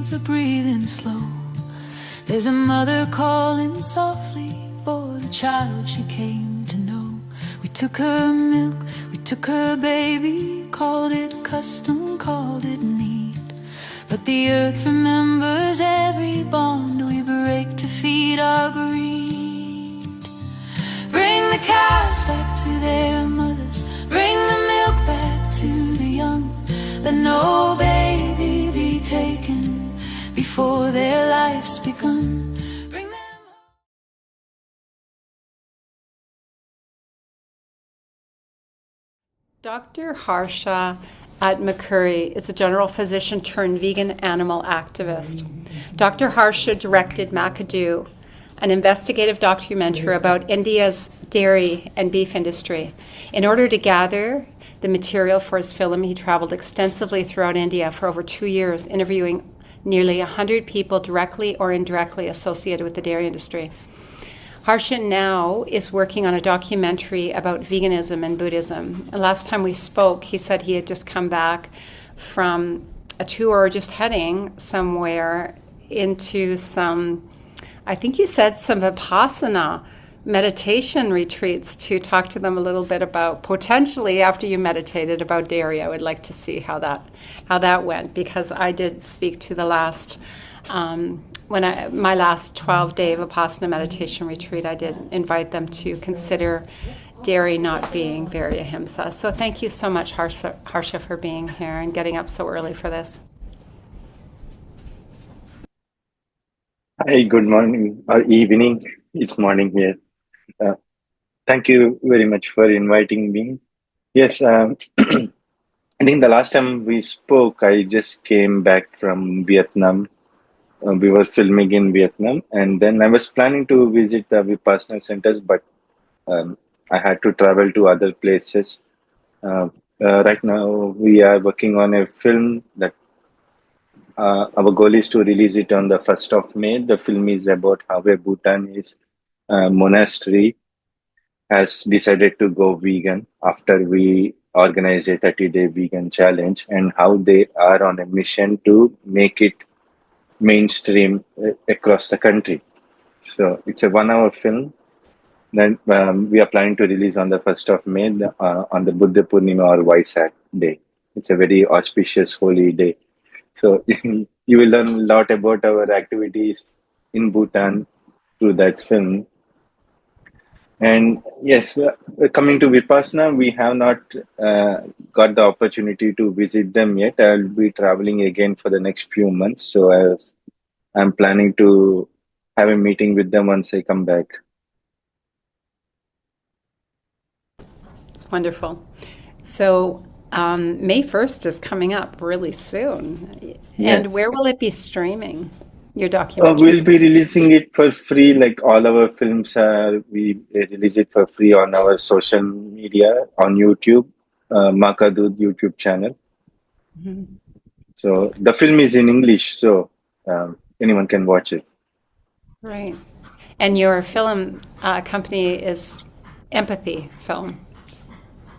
lungs are breathing slow. There's a mother calling softly for the child she came to know. We took her milk, we took her baby, called it custom, called it need. But the earth remembers every bond we break to feed our greed. Bring the calves back to their mothers, bring the milk back to the young. Let no baby be taken before their life's begun. Bring them home. Dr. Harsha Atmakuri is a general physician turned vegan animal activist. Dr. Harsha directed Macadoo, an investigative documentary about India's dairy and beef industry. In order to gather the material for his film, he traveled extensively throughout India for over 2 years, interviewing nearly 100 people directly or indirectly associated with the dairy industry. Harsha now is working on a documentary about veganism and Buddhism. Last time we spoke, he said he had just come back from a tour, just heading somewhere into some, I think you said some Vipassana meditation retreats to talk to them a little bit about, potentially after you meditated, about dairy. I would like to see how that went, because I did speak to the last my last 12-day Vipassana meditation retreat. I did invite them to consider dairy not being very ahimsa. So thank you so much, Harsha, for being here and getting up so early for this. Hi, good morning or evening. It's morning here. Thank you very much for inviting me. Yes, I think the last time we spoke, I just came back from Vietnam. We were filming in Vietnam, and then I was planning to visit the Vipassana centers, but I had to travel to other places. Right now, we are working on a film that our goal is to release it on the 1st of May. The film is about how a Bhutanese monastery has decided to go vegan after we organize a 30-day vegan challenge, and how they are on a mission to make it mainstream across the country. So it's a 1-hour film that we are planning to release on the 1st of May on the Buddha Purnima or Vaisak day. It's a very auspicious holy day. So you will learn a lot about our activities in Bhutan through that film. And yes, coming to Vipassana, we have not got the opportunity to visit them yet. I'll be traveling again for the next few months. So I'm planning to have a meeting with them once I come back. It's wonderful. So May 1st is coming up really soon. Yes. And where will it be streaming, your documentary? We'll be releasing it for free, like all our films. We release it for free on our social media, on YouTube, Macadoo YouTube channel. Mm-hmm. So the film is in English, so anyone can watch it. Right. And your film company is Empathy Film.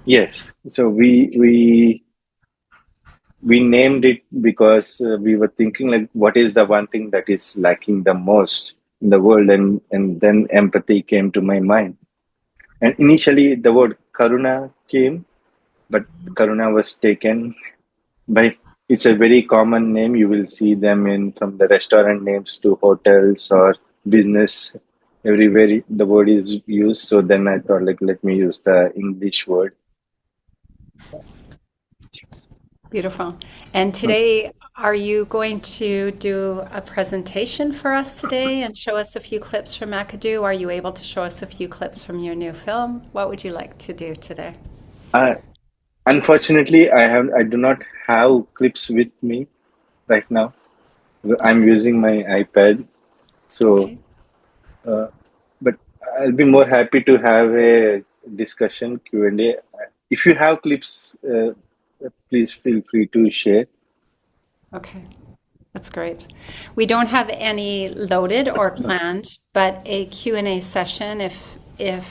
Yes. So we named it because we were thinking, like, what is the one thing that is lacking the most in the world, and then empathy came to my mind. And initially the word karuna came, but karuna was taken by, it's a very common name. You will see them in from the restaurant names to hotels or business, everywhere the word is used. So then I thought, like, let me use the English word. Beautiful. And today, are you going to do a presentation for us today and show us a few clips from Macadoo? Are you able to show us a few clips from your new film? What would you like to do today? Unfortunately, I do not have clips with me right now. I'm using my iPad. So, Okay. but I'll be more happy to have a discussion Q&A. If you have clips, please feel free to share. Okay. That's great. We don't have any loaded or planned, but a Q&A session. If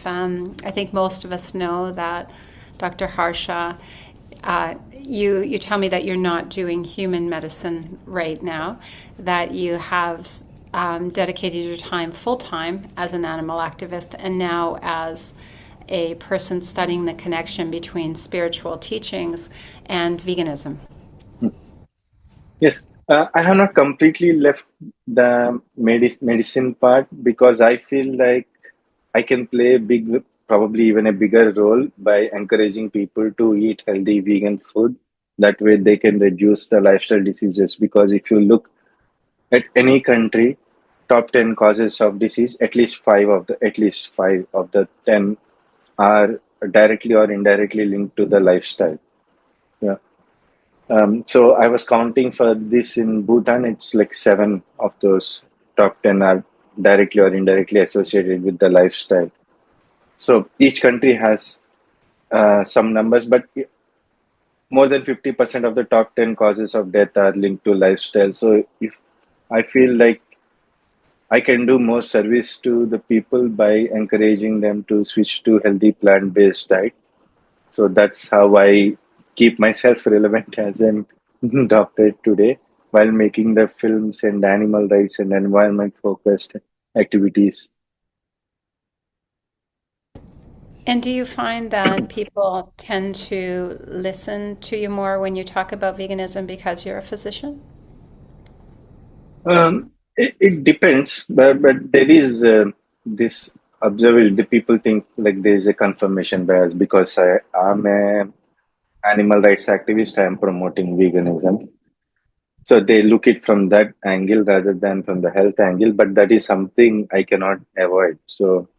I think most of us know that Dr. Harsha, you tell me that you're not doing human medicine right now, that you have dedicated your time full time as an animal activist, and now as a person studying the connection between spiritual teachings and veganism. Yes, I have not completely left the medicine part because I feel like I can play a big, probably even a bigger role by encouraging people to eat healthy vegan food. That way, they can reduce the lifestyle diseases. Because if you look at any country, top 10 causes of disease, at least five of the 10 are directly or indirectly linked to the lifestyle. Yeah. So I was counting for this in Bhutan. It's like 7 of those top 10 are directly or indirectly associated with the lifestyle. So each country has some numbers, but more than 50% of the top 10 causes of death are linked to lifestyle. So if I feel like I can do more service to the people by encouraging them to switch to healthy plant-based diet. So that's how I keep myself relevant as an doctor today while making the films and animal rights and environment focused activities. And do you find that people tend to listen to you more when you talk about veganism because you're a physician? It depends, but there is this observation. The people think like there is a confirmation bias because I am a animal rights activist. I am promoting veganism, so they look it from that angle rather than from the health angle. But that is something I cannot avoid. So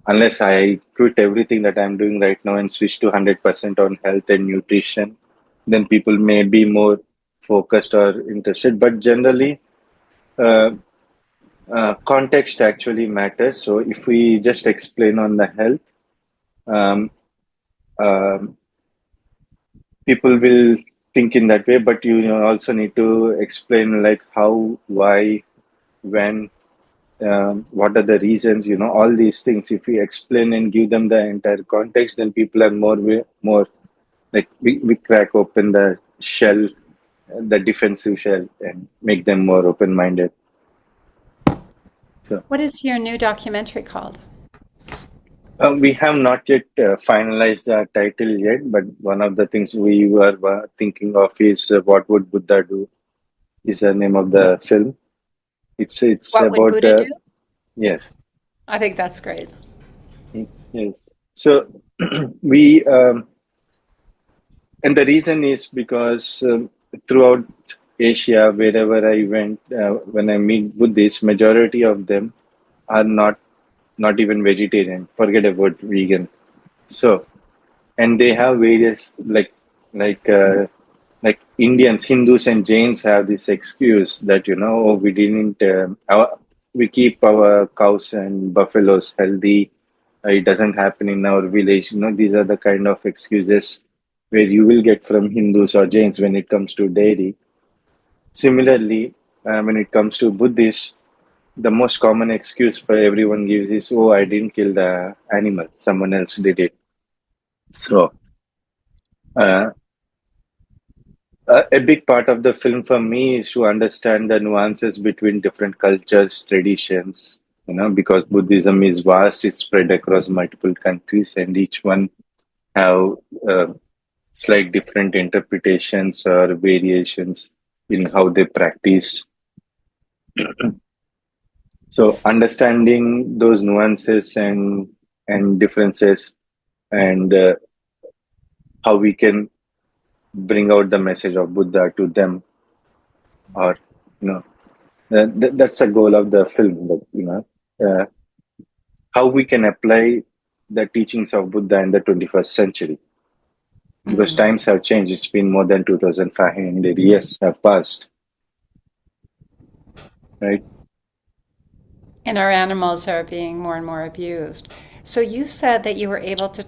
unless I quit everything that I'm doing right now and switch to 100% on health and nutrition, then people may be more focused or interested. But generally. Uh, Context actually matters. So if we just explain on the health, um, um, people will think in that way. But you also need to explain like how, why, when, what are the reasons. All these things. If we explain and give them the entire context, then people are more like we crack open the shell, the defensive shell, and make them more open-minded. So. What is your new documentary called? We have not yet finalized the title yet, but one of the things we were thinking of is "What Would Buddha Do?" is the name of the film. It's What would about Buddha do? yes, I think that's great. yes. So we and the reason is because throughout Asia, wherever I went, when I meet Buddhists, majority of them are not even vegetarian. Forget about vegan. So and they have various like like Indians, Hindus, and Jains have this excuse that oh, we didn't we keep our cows and buffaloes healthy. It doesn't happen in our village. These are the kind of excuses where you will get from Hindus or Jains when it comes to dairy. Similarly, when it comes to Buddhists, the most common excuse for everyone gives is, "Oh, I didn't kill the animal; someone else did it." So. Uh, a big part of the film for me is to understand the nuances between different cultures, traditions, because Buddhism is vast, it's spread across multiple countries, and each one have uh, slight different interpretations or variations in how they practice. So understanding those nuances and differences and how we can bring out the message of Buddha to them, or you know that's the goal of the film. Uh, how we can apply the teachings of Buddha in the 21st century. Because Mhm. times have changed. It's been more than 2,500 years have passed, right? And our animals are being more and more abused. So you said that you were able to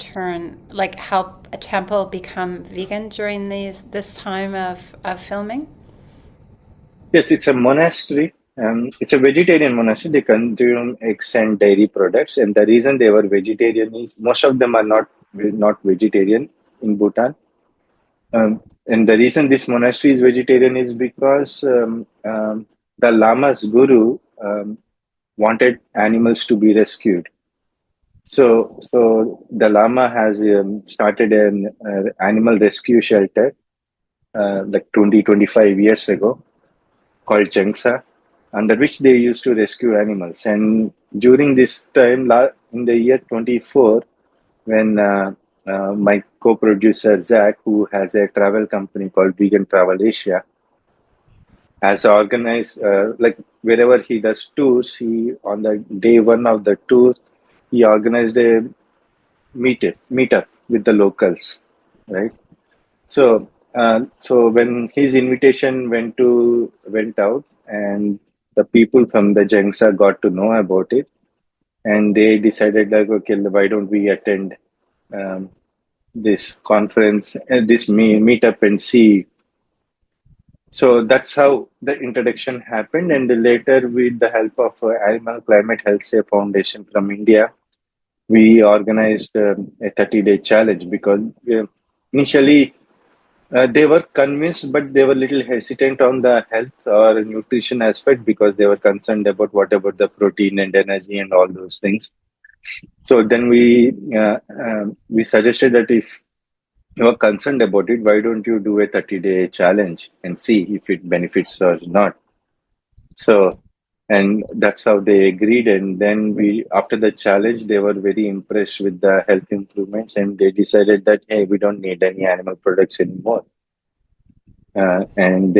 help a temple become vegan during this time of filming? Yes, it's a monastery. It's a vegetarian monastery. They consume eggs and dairy products, and the reason they were vegetarian is most of them are not vegetarian in Bhutan. And the reason this monastery is vegetarian is because the lama's guru wanted animals to be rescued. So the Lama has started an animal rescue shelter like 25 years ago called Jengsa, under which they used to rescue animals. And during this time, in the year 24, when my co-producer Zach, who has a travel company called Vegan Travel Asia, has organized like wherever he does tours, he on the day one of the tour, he organized a meet up with the locals, right? So when his invitation went out, and the people from the Jengsa got to know about it, and they decided like, okay, why don't we attend um, this conference, this meetup, and see. So that's how the introduction happened, and later, with the help of Animal Climate Health Care Foundation from India, we organized a 30-day challenge because initially they were convinced, but they were little hesitant on the health or nutrition aspect because they were concerned about what about the protein and energy and all those things. So then we suggested that if you are concerned about it, why don't you do a 30-day challenge and see if it benefits or not? So, and that's how they agreed. And then after the challenge, they were very impressed with the health improvements, and they decided that hey, we don't need any animal products anymore. And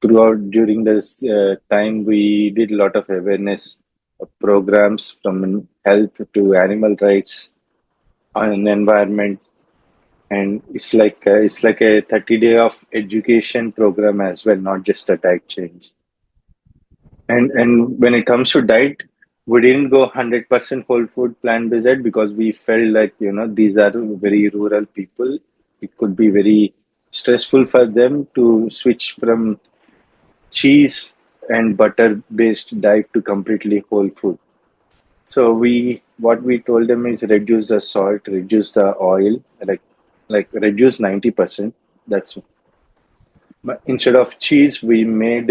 throughout during this time, we did a lot of awareness programs from health to animal rights on environment, and it's like a 30-day of education program as well, not just a diet change. And when it comes to diet, we didn't go 100% whole food plant-based diet because we felt like these are very rural people. It could be very stressful for them to switch from cheese and butter-based diet to completely whole food. So what we told them is reduce the salt, reduce the oil, like reduce 90%. That's But instead of cheese, we made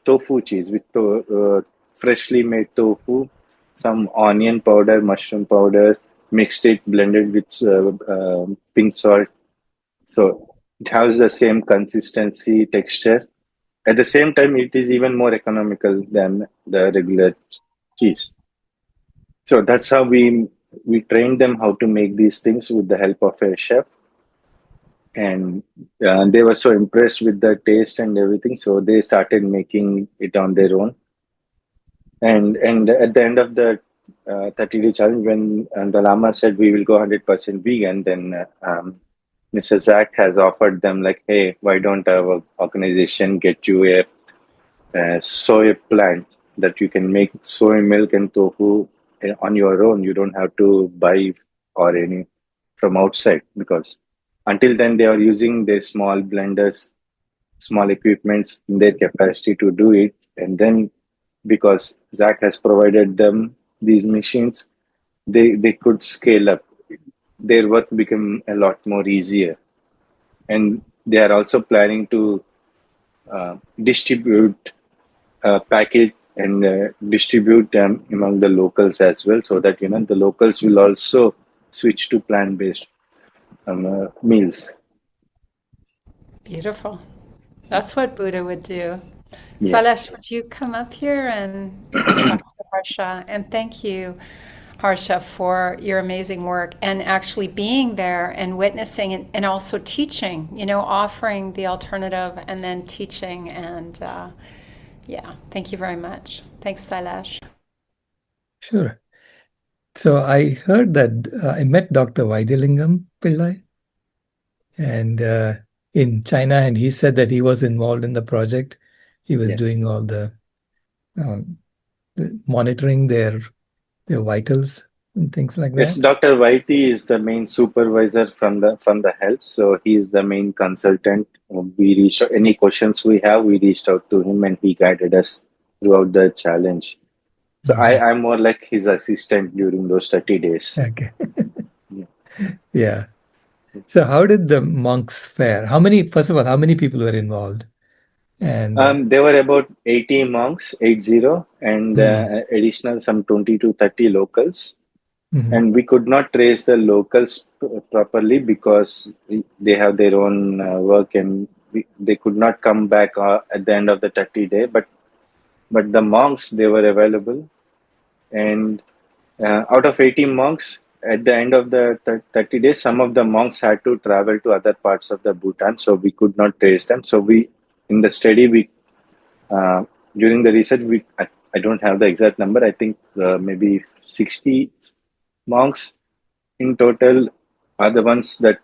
tofu cheese with freshly made tofu, some onion powder, mushroom powder, mixed it, blended with pink salt. So it has the same consistency, texture. At the same time, it is even more economical than the regular cheese. So that's how we trained them how to make these things with the help of a chef, and they were so impressed with the taste and everything, so they started making it on their own. And at the end of the 30-day challenge, when the lama said we will go 100% vegan, then Mr. Zach has offered them like, hey, why don't our organization get you a soy plant that you can make soy milk and tofu on your own. You don't have to buy or any from outside, because until then they are using their small blenders, small equipments in their capacity to do it. And then because Zach has provided them these machines, they could scale up. Their work became a lot more easier. And they are also planning to distribute, package and distribute them among the locals as well, so that the locals will also switch to plant-based meals. Beautiful. That's what Buddha would do. Yeah. Sailesh, would you come up here and talk to Harsha? And thank you, Harsha, for your amazing work and actually being there and witnessing and also teaching, offering the alternative and then teaching. And yeah, thank you very much. Thanks, Sailesh. Sure. So I heard that I met Dr. Vaidilingam Pillai and in China, and he said that he was involved in the project. He was Yes. doing all the monitoring their vitals and things like Yes, that. Dr. Vaiti is the main supervisor from the health, so he is the main consultant. We reached out, any questions we have, we reached out to him, and he guided us throughout the challenge. So I'm more like his assistant during those 30 days. Okay. Yeah. Yeah. So how did the monks fare? First of all, how many people were involved? And There were about 80 monks, 80, and additional some 20 to 30 locals. mhm, And we could not trace the locals properly because they have their own work, and they could not come back at the end of the 30 day. But the monks, they were available, and out of 80 monks, at the end of the 30 days, some of the monks had to travel to other parts of the Bhutan, so we could not trace them. So in the study, uh, during the research, I don't have the exact number. I think maybe 60 monks in total are the ones that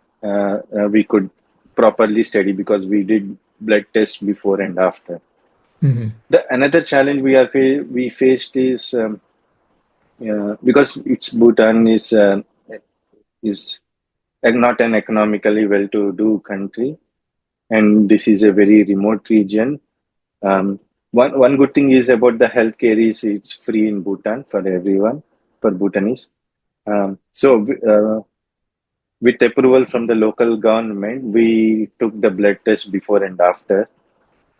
we could properly study because we did blood tests before and after. mhm, Another challenge we faced is because it's Bhutan is not an economically well-to-do country, and this is a very remote region. One good thing is about the healthcare is it's free in Bhutan for everyone, for Bhutanese. With approval from the local government, we took the blood test before and after.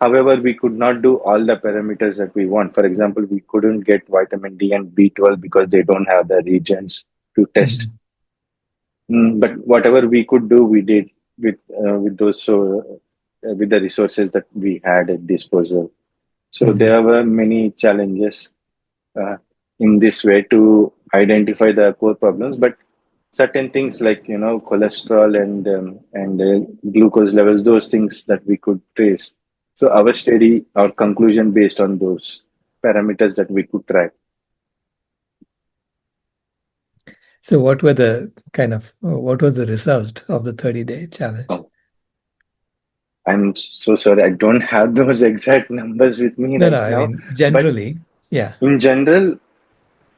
However, we could not do all the parameters that we want. For example, we couldn't get vitamin D and B12 because they don't have the regions to test. mhm, But whatever we could do, we did with those with the resources that we had at disposal. So mhm. there were many challenges uh, in this way to identify the core problems, but certain things like cholesterol and glucose levels, those things that we could trace. So our conclusion based on those parameters that we could track. So what was the result of the 30-day challenge? Oh, I'm so sorry, I don't have those exact numbers with me No, right no, I now, mean, but generally, yeah. in general,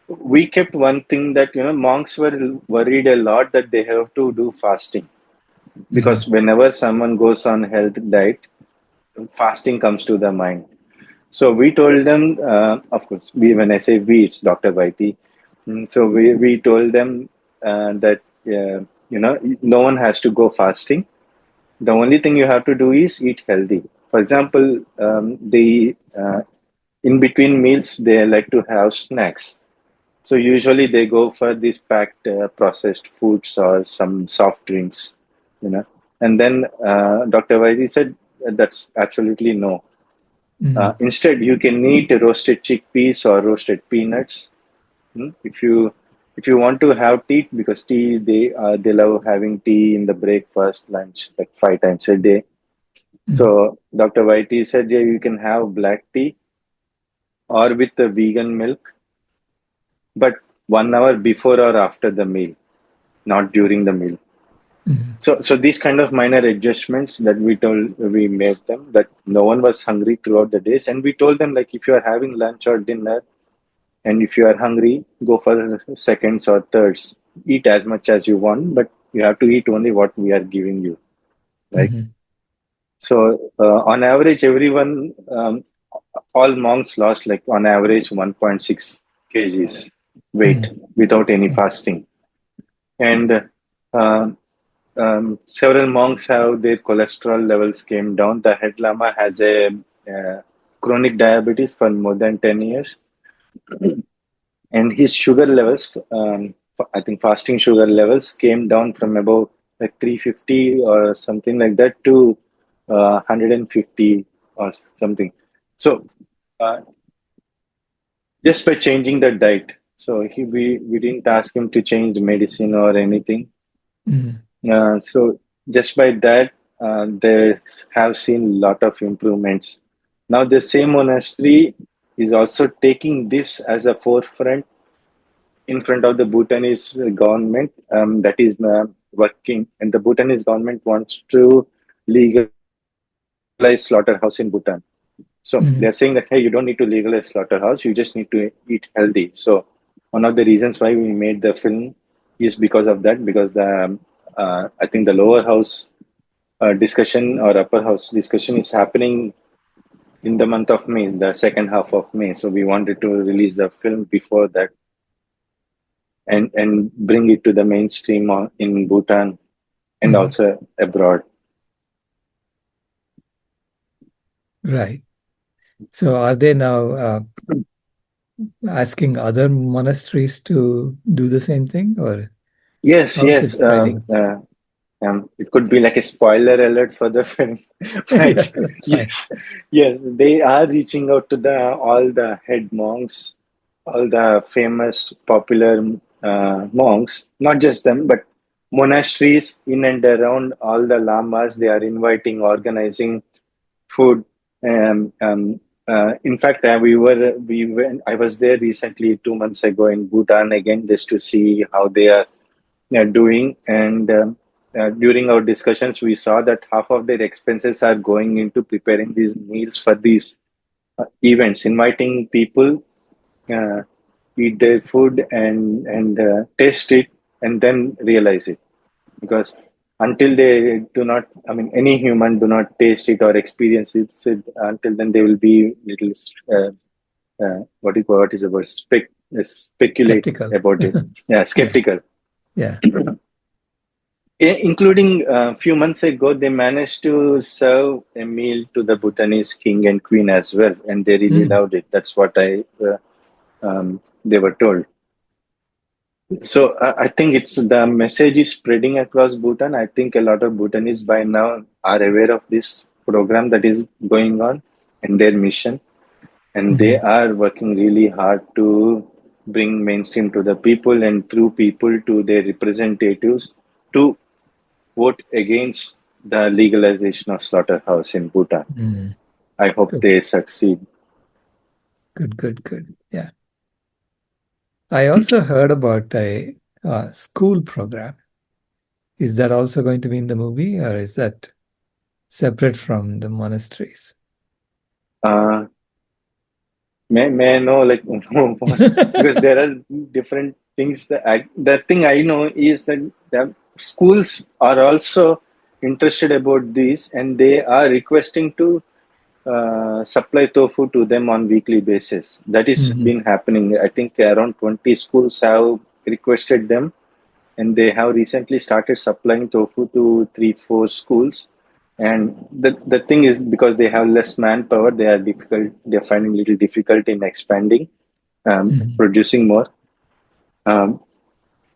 we kept one thing that monks were worried a lot that they have to do fasting because Mhm, whenever someone goes on health diet, fasting comes to the mind. So we told them, of course, when I say we, it's Dr. Vaiti. So we told them that, no one has to go fasting. The only thing you have to do is eat healthy. For example, in between meals, they like to have snacks. So usually they go for these packed processed foods or some soft drinks, you know. And then Dr. Vaiti said that's absolutely no. mhm, Instead, you can eat roasted chickpeas or roasted peanuts. If you want to have tea, because tea they love having tea in the breakfast, lunch, like 5 times a day. mhm, So Dr. Whitey said, yeah, you can have black tea or with the vegan milk, but 1 hour before or after the meal, not during the meal. mhm, So these kind of minor adjustments that we made them that no one was hungry throughout the days, and we told them like if you are having lunch or dinner, and if you are hungry, go for seconds or thirds. Eat as much as you want, but you have to eat only what we are giving you, right? mhm, So on average, all monks lost like on average 1.6 kgs weight mhm, without any mhm, fasting. And uh, several monks have their cholesterol levels came down. The head lama has a chronic diabetes for more than 10 years. And his sugar levels, I think fasting sugar levels came down from about like 350 or something like that to 150 or something. So uh, just by changing the diet. So we didn't ask him to change the medicine or anything. mhm, So just by that, they have seen a lot of improvements. Now the same monastery is also taking this as a forefront in front of the Bhutanese government that is working, and the Bhutanese government wants to legalize slaughterhouse in Bhutan. So they're mhm, saying that hey, you don't need to legalize slaughterhouse; you just need to eat healthy. So one of the reasons why we made the film is because of that. Because I think the lower house discussion or upper house discussion is happening in the month of May, the second half of May. So we wanted to release the film before that and bring it to the mainstream in Bhutan and also abroad. Right. So are they now asking other monasteries to do the same thing, or Yes, how is it yes. spreading? It could be like a spoiler alert for the film, Yeah, but that's fine. yes, yes, they are reaching out to the all the head monks, all the famous popular monks, not just them, but monasteries in and around all the lamas. They are inviting, organizing food. Um, um, in fact, we went. I was there recently 2 months ago in Bhutan again, just to see how they are doing. And during our discussions, we saw that half of their expenses are going into preparing these meals for these events, inviting people, uh, eat their food and taste it, and then realize it. Because until they do not, I mean, any human do not taste it or experience it, so until then they will be little what is the word, speculate Skeptical. about it. Yeah, Yeah, skeptical. yeah. Including a few months ago, they managed to serve a meal to the Bhutanese king and queen as well, and they really Mm, loved it. That's what they were told. So I think it's the message is spreading across Bhutan. I think a lot of Bhutanese by now are aware of this program that is going on and their mission, and they mhm, are working really hard to bring mainstream to the people and through people to their representatives to vote against the legalization of slaughterhouse in Bhutan. mm. I hope Good, they succeed. good, good, good. Yeah. I also heard about a school program. Is that also going to be in the movie, or is that separate from the monasteries? Uh, may I know, like, because there are different things. The thing I know is that the schools are also interested about this, and they are requesting to supply tofu to them on weekly basis. That is Mhm, been happening. I think around 20 schools have requested them, and they have recently started supplying tofu to 3 4 schools. And the thing is, because they have less manpower, they're finding little difficult in expanding, mhm. producing more. um,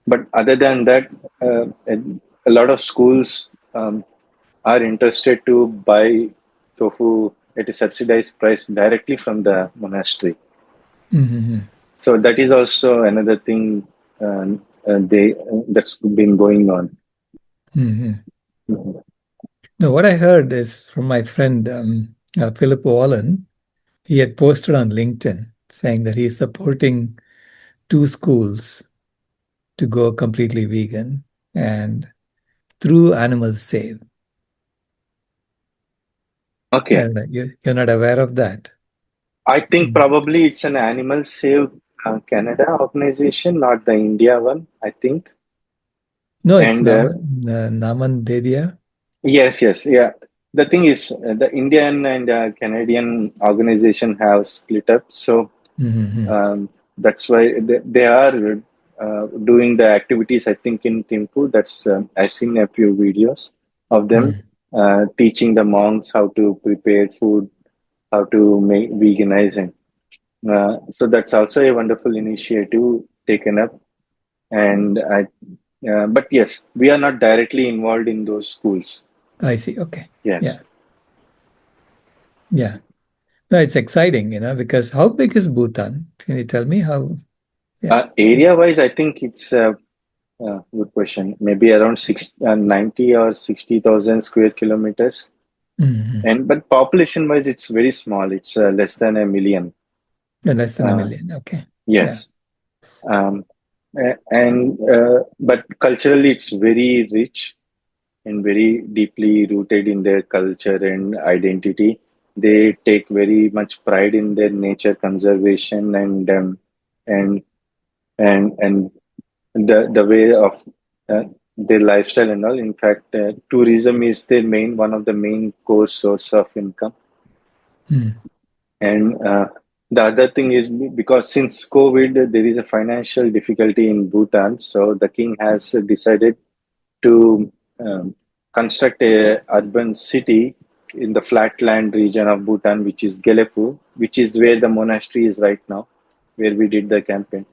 but other than that, a lot of schools are interested to buy tofu at a subsidized price directly from the monastery. Mhm, So that is also another thing they that's been going on. mhm. No, what I heard is from my friend Philip Wallen. He had posted on LinkedIn saying that he's supporting two schools to go completely vegan and through Animals Save. I Okay. don't know, you're not aware of that? I think Mm. probably it's an Animal Save Canada organization, not the India one, I think. No, it's And Naman Dedia. yes, yes, yeah. The thing is, the Indian and Canadian organization have split up. So Mm-hmm. that's why they are doing the activities, I think, in Thimphu. I've seen a few videos of them Mm. teaching the monks how to prepare food, how to make veganizing. So that's also a wonderful initiative taken up. And but yes, we are not directly involved in those schools. I see. Okay. Yes. Yeah. Yeah. No, it's exciting, because how big is Bhutan? Can you tell me how? Yeah. Area wise, I think it's good question. Maybe around 90 or 60,000 square kilometers. Mm-hmm. And but population wise, it's very small. It's less than a million. Less than a Uh, million. Okay. Yeah. yes. Um, and but culturally, it's very rich and very deeply rooted in their culture and identity. They take very much pride in their nature conservation and and the way of their lifestyle and all. In fact, tourism is their main one of the main core source of income. Mm. And the other thing is because since COVID, there is a financial difficulty in Bhutan, so the king has decided to construct a urban city in the flatland region of Bhutan, which is Gelepu, which is where the monastery is right now, where we did the campaign.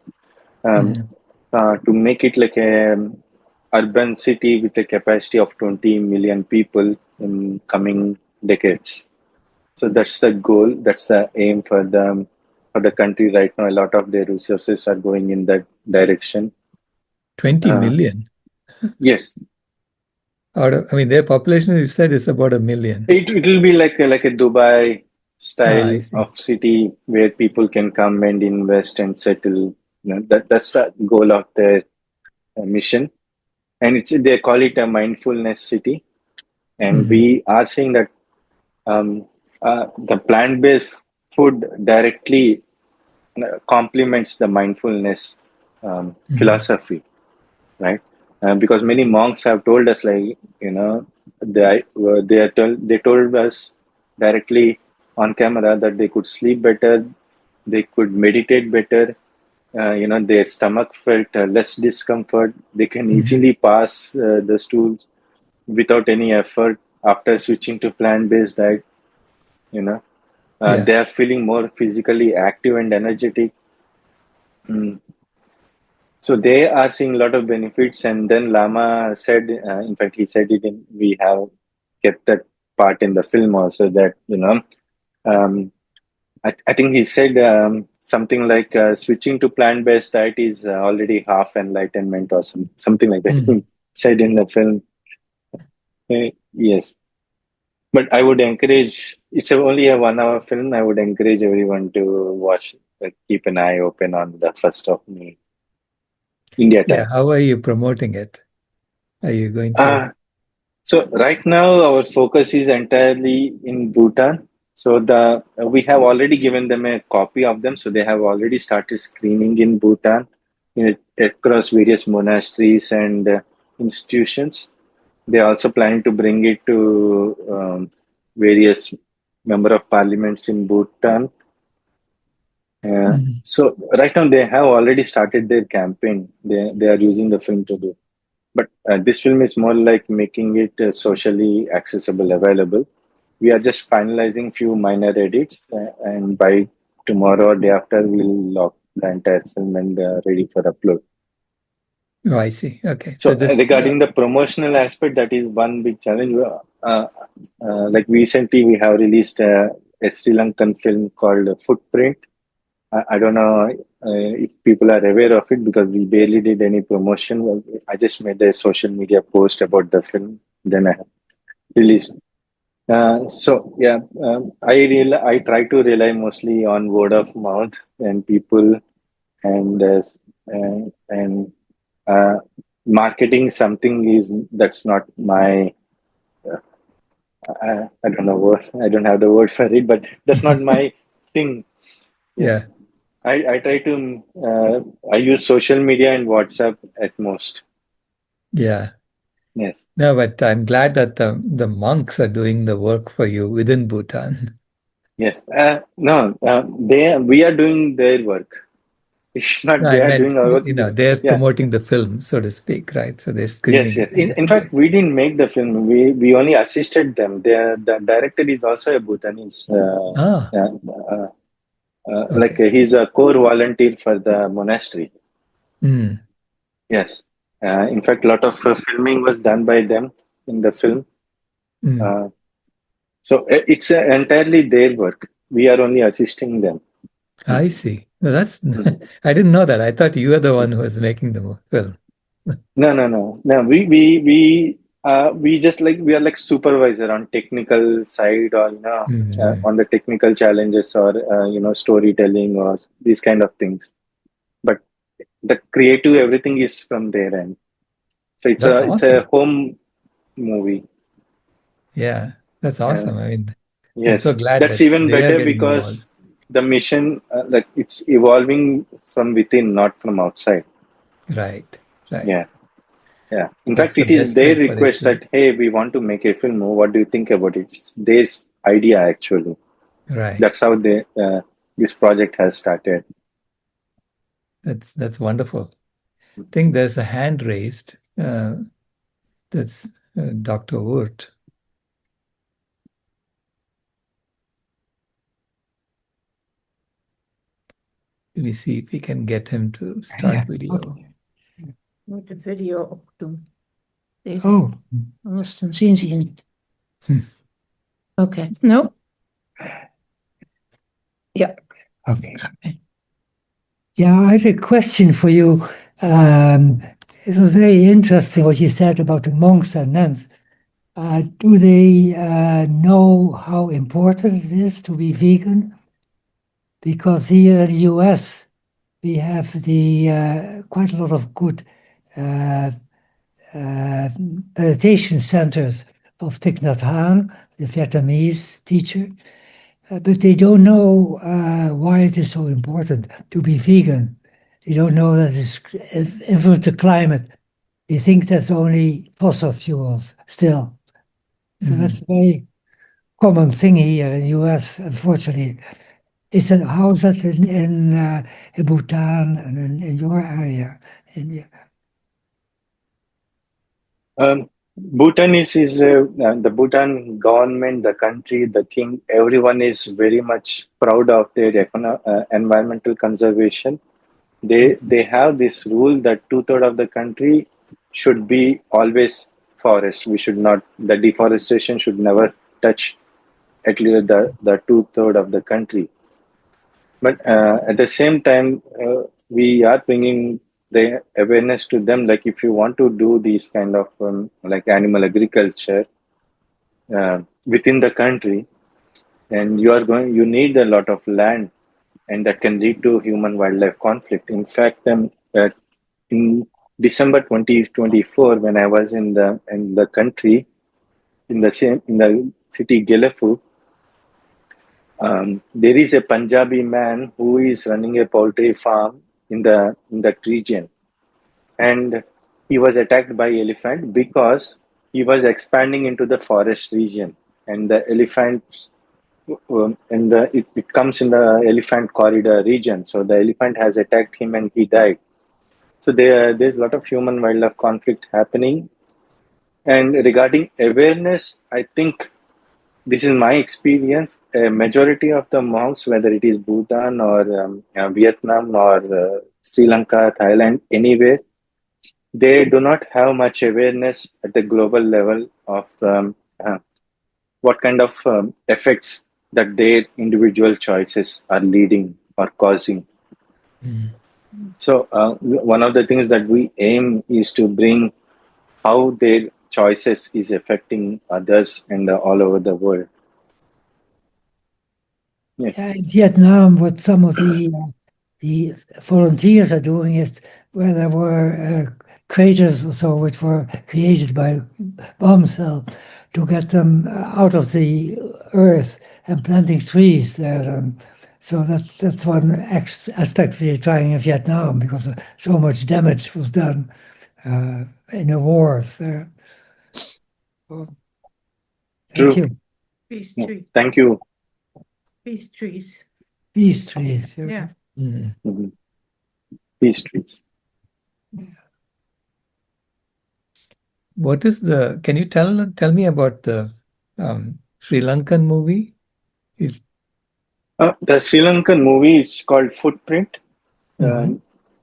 To make it like a urban city with a capacity of 20 million people in coming decades. So that's the goal. That's the aim for the country right now. A lot of their resources are going in that direction. 20 million. Yes, Their population, you said, is about 1 million. it will be like a Dubai style I see. of city where people can come and invest and settle. That's the goal of their mission, and they call it a mindfulness city. And we are saying that the plant-based food directly complements the mindfulness philosophy, right? Because many monks have told us, like, they told us directly on camera that they could sleep better, they could meditate better. Their stomach felt less discomfort. They can easily pass the stools without any effort after switching to plant-based diet. They are feeling more physically active and energetic. So they are seeing a lot of benefits. And then Lama said, in fact, he said we have kept that part in the film also, that, I think he said something like switching to plant-based diet is already half enlightenment or something like that. He said in the film. Yes. But I would encourage, it's only a 1 hour film. I would encourage everyone to watch, keep an eye open on the 1st of May, India time. Yeah, how are you promoting it? Are you going to? So right now, our focus is entirely in Bhutan. So we have already given them a copy of them. So they have already started screening in Bhutan, across various monasteries and institutions. They are also planning to bring it to various member of parliaments in Bhutan. So right now they have already started their campaign. They are using the film to do. But this film is more like making it socially accessible, available. We are just finalizing few minor edits, and by tomorrow or day after, we'll lock the entire film and ready for upload. Oh, I see. Okay. So regarding the promotional aspect, that is one big challenge. Like recently, we have released a Sri Lankan film called Footprint. I don't know if people are aware of it, because we barely did any promotion. I just made a social media post about the film, then I released. I try to rely mostly on word of mouth and people, and marketing something that's not my. I don't know what, I don't have the word for it, but that's not my thing. Yeah. I try to I use social media and WhatsApp at most. Yeah. Yes. No, but I'm glad that the monks are doing the work for you within Bhutan. Yes. We are doing their work. It's not they I are meant, doing our work. they're Yeah. promoting the film, so to speak, right? So they're screening Yes. it. In fact, we didn't make the film. We only assisted them. The director is also a Bhutanese. Like he's a core volunteer for the monastery. Yes. In fact, a lot of filming was done by them in the film. So it's entirely their work. We are only assisting them. I see. No, I didn't know that. I thought you were the one who was making the film. No. We just we are like supervisor on technical side, or on the technical challenges, or storytelling, or these kind of things. But the creative, everything is from their end. So it's a home movie. Yeah, that's awesome. Yes, I'm so glad that's that even they are better, getting involved. because the mission, it's evolving from within, not from outside. Right. Yeah. In That's fact, it the is best their way for it request to. that, hey, we want to make a film. What do you think about it? It's their idea, actually. Right. That's how this project has started. That's wonderful. I think there's a hand raised. That's Dr. Wood. Let me see if we can get him to start video. Okay. Moet de video ook doen. Deze. Oh, Anders dan zien ze je niet. Hm. Oké. No? okay. Yeah, I have a question for you. It was very interesting what you said about the monks and nuns. Do they know how important it is to be vegan? Because here in the US, we have quite a lot of good meditation centers of Thich Nhat Hanh, the Vietnamese teacher, but they don't know why it is so important to be vegan. They don't know that it's influence the climate. They think that's only fossil fuels still. So that's a very common thing here in the US, unfortunately. How is that in Bhutan and in your area? Bhutan is the Bhutan government, the country, the king, everyone is very much proud of their environmental conservation. They have this rule that 2/3 of the country should be always forest. The deforestation should never touch at least the 2/3 of the country. But at the same time, we are bringing the awareness to them, like if you want to do these kind of like animal agriculture within the country, and you need a lot of land, and that can lead to human wildlife conflict. In fact, in December 2024, when I was in the country, in the city Gelefu, there is a Punjabi man who is running a poultry farm in that region, and he was attacked by elephant because he was expanding into the forest region, and the elephants it comes in the elephant corridor region. So the elephant has attacked him and he died. So there's a lot of human wildlife conflict happening. And regarding awareness, I think this is my experience. A majority of the monks, whether it is Bhutan or Vietnam or Sri Lanka, Thailand, anywhere, they do not have much awareness at the global level of what kind of effects that their individual choices are leading or causing. So one of the things that we aim is to bring how their choices is affecting others and all over the world. Yeah, in Vietnam, what some of the volunteers are doing is where there were craters or so which were created by bomb cell to get them out of the earth and planting trees there. So that's one aspect we're trying in Vietnam because so much damage was done in the wars there. Well, thank True. you. Peace Yeah. tree. Thank you. Peace trees. Peace trees. Yeah. Mhm. Peace trees. What is can you tell me about the Sri Lankan movie? The Sri Lankan movie, it's called Footprint.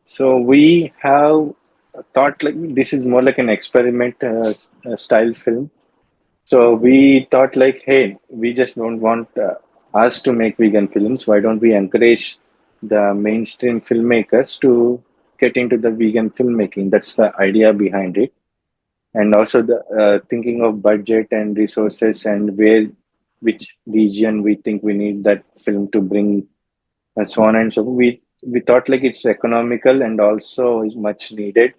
So we have thought like this is more like an experiment style film. So we thought like, hey, we just don't want us to make vegan films. Why don't we encourage the mainstream filmmakers to get into the vegan filmmaking? That's the idea behind it. And also the thinking of budget and resources and which region we think we need that film to bring, and so on and so forth. We thought like it's economical and also is much needed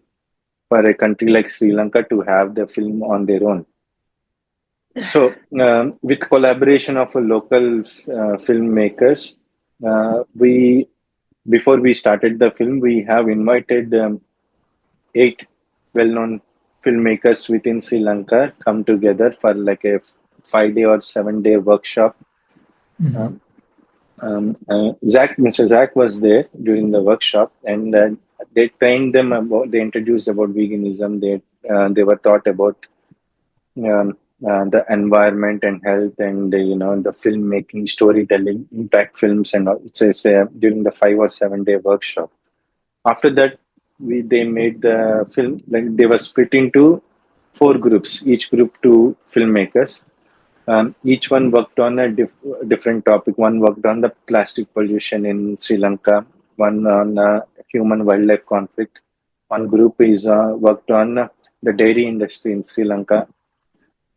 for a country like Sri Lanka to have the film on their own. So with collaboration of local filmmakers, before we started the film, we have invited 8 well-known filmmakers within Sri Lanka come together for like a 5-day or 7-day workshop. Mr. Zach was there during the workshop, and they trained them they introduced about veganism. They were taught about the environment and health, and the filmmaking, storytelling, impact films, and all. It's during the 5 or 7 day workshop. After that, they made the film. Like, they were split into 4 groups, each group 2 filmmakers. Each one worked on a different topic. One worked on the plastic pollution in Sri Lanka, one on human wildlife conflict. One group is worked on the dairy industry in Sri Lanka,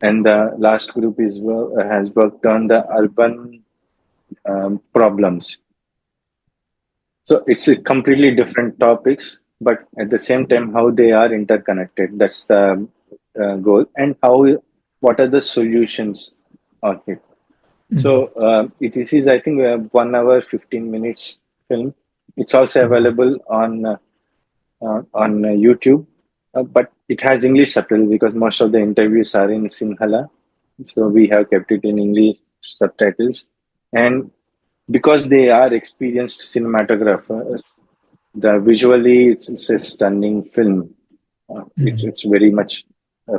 and the last group has worked on the urban problems. So it's a completely different topics, but at the same time, how they are interconnected. That's the goal, and what are the solutions on it. So this is, I think, 1 hour 15 minutes film. It's also available on YouTube, but it has English subtitles because most of the interviews are in Sinhala. So we have kept it in English subtitles, and because they are experienced cinematographers, the visually it's a stunning film. It's very much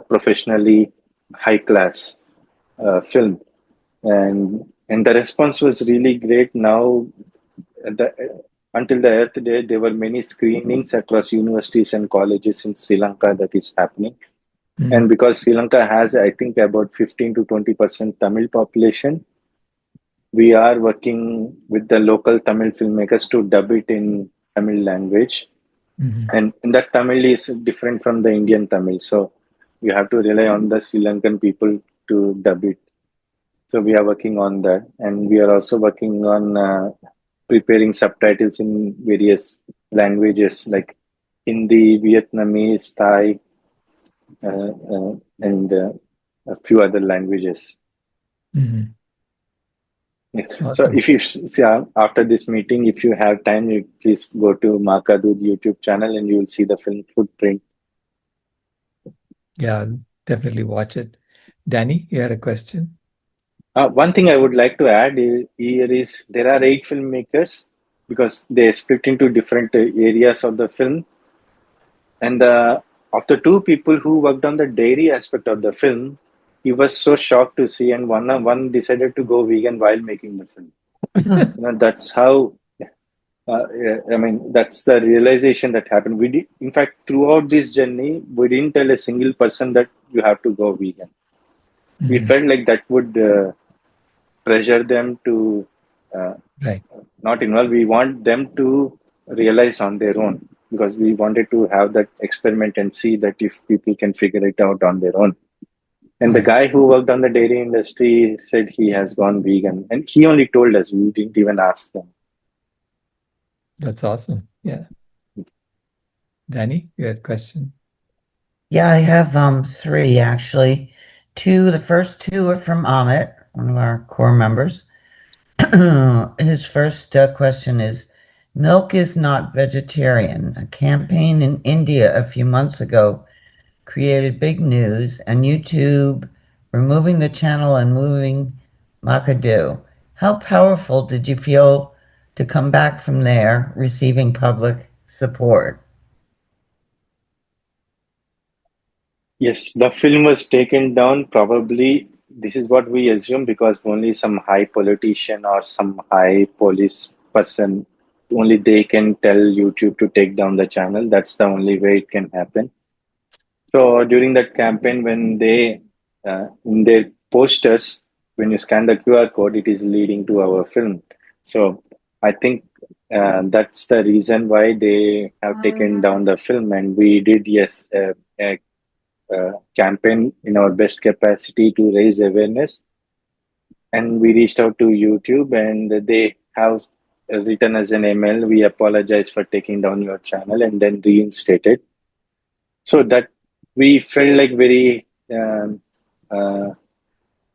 professionally high class film, and the response was really great. Now, until the Earth Day, there were many screenings across universities and colleges in Sri Lanka that is happening. And because Sri Lanka has, I think, about 15 to 20% Tamil population, we are working with the local Tamil filmmakers to dub it in Tamil language. And that Tamil is different from the Indian Tamil. So we have to rely on the Sri Lankan people to dub it. So we are working on that. And we are also working on preparing subtitles in various languages like Hindi, Vietnamese, Thai, and a few other languages. Yes. Awesome. So if you see, after this meeting, if you have time, you please go to Macadoo YouTube channel and you will see the film footprint. Yeah, I'll definitely watch it. Danny, you had a question? One thing I would like to add here is there are 8 filmmakers because they split into different areas of the film. And of the 2 people who worked on the dairy aspect of the film, he was so shocked to see, and one decided to go vegan while making the film. That's how. I mean, that's the realization that happened. We did, in fact, throughout this journey, we didn't tell a single person that you have to go vegan. We felt like that would pressure them to not involve. We want them to realize on their own, because we wanted to have that experiment and see that if people can figure it out on their own. And the guy who worked on the dairy industry said he has gone vegan, and he only told us. We didn't even ask them. That's awesome. Yeah. Danny, you had a question? Yeah, I have 3 actually. The first 2 are from Amit, one of our core members. His first question is, milk is not vegetarian. A campaign in India a few months ago created big news, and YouTube removing the channel and moving Macadoo. How powerful did you feel to come back from there, receiving public support? Yes, the film was taken down. Probably this is what we assume, because only some high politician or some high police person, only they can tell YouTube to take down the channel. That's the only way it can happen. So during that campaign, when they, in their posters, when you scan the QR code, it is leading to our film. So I think that's the reason why they have taken down the film. And we did, yes, a campaign in our best capacity to raise awareness. And we reached out to YouTube, and they have written as an email, we apologize for taking down your channel, and then reinstated. So that we felt like very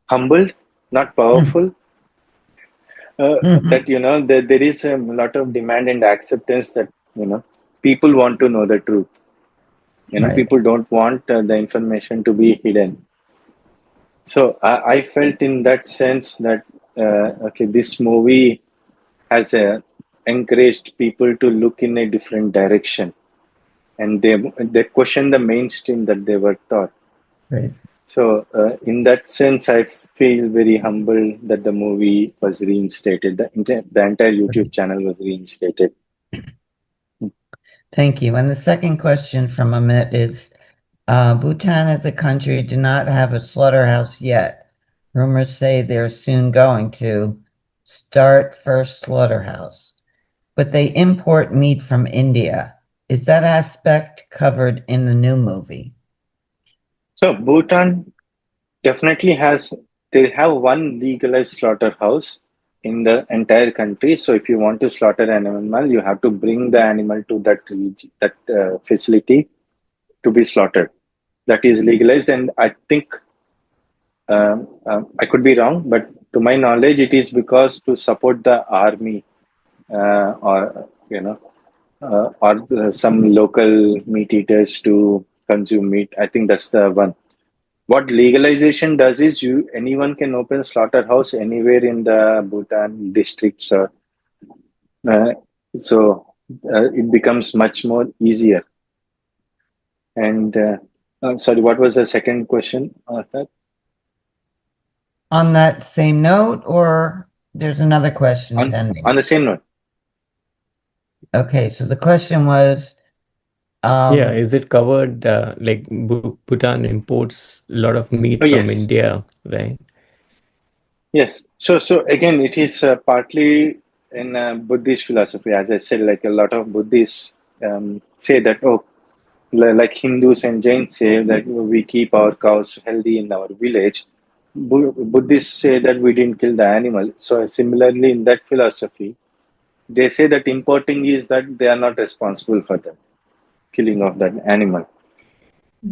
humbled, not powerful. That there is a lot of demand and acceptance that people want to know the truth. People don't want the information to be hidden. So I felt in that sense that this movie has encouraged people to look in a different direction, and they question the mainstream that they were taught. Right. So in that sense, I feel very humble that the movie was reinstated. The entire YouTube channel was reinstated. Thank you. And the second question from Amit is, Bhutan as a country do not have a slaughterhouse yet. Rumors say they're soon going to start first slaughterhouse, but they import meat from India. Is that aspect covered in the new movie? So Bhutan definitely they have one legalized slaughterhouse in the entire country. So if you want to slaughter an animal, you have to bring the animal to that facility to be slaughtered. That is legalized, and I think I could be wrong, but to my knowledge, it is because to support the army or some local meat eaters to consume meat. I think that's the one. What legalization does is anyone can open slaughterhouse anywhere in the Bhutan districts, uh, so it becomes much more easier. And sorry, what was the second question? On that same note, or there's another question pending? On the same note. Okay, so the question was, yeah, is it covered? Like Bhutan imports a lot of meat from yes. India, right? Yes. So again, it is partly in Buddhist philosophy. As I said, like a lot of Buddhists say that, like Hindus and Jains say that we keep our cows healthy in our village. Buddhists say that we didn't kill the animal. So similarly, in that philosophy, they say that importing is that they are not responsible for the killing of that animal.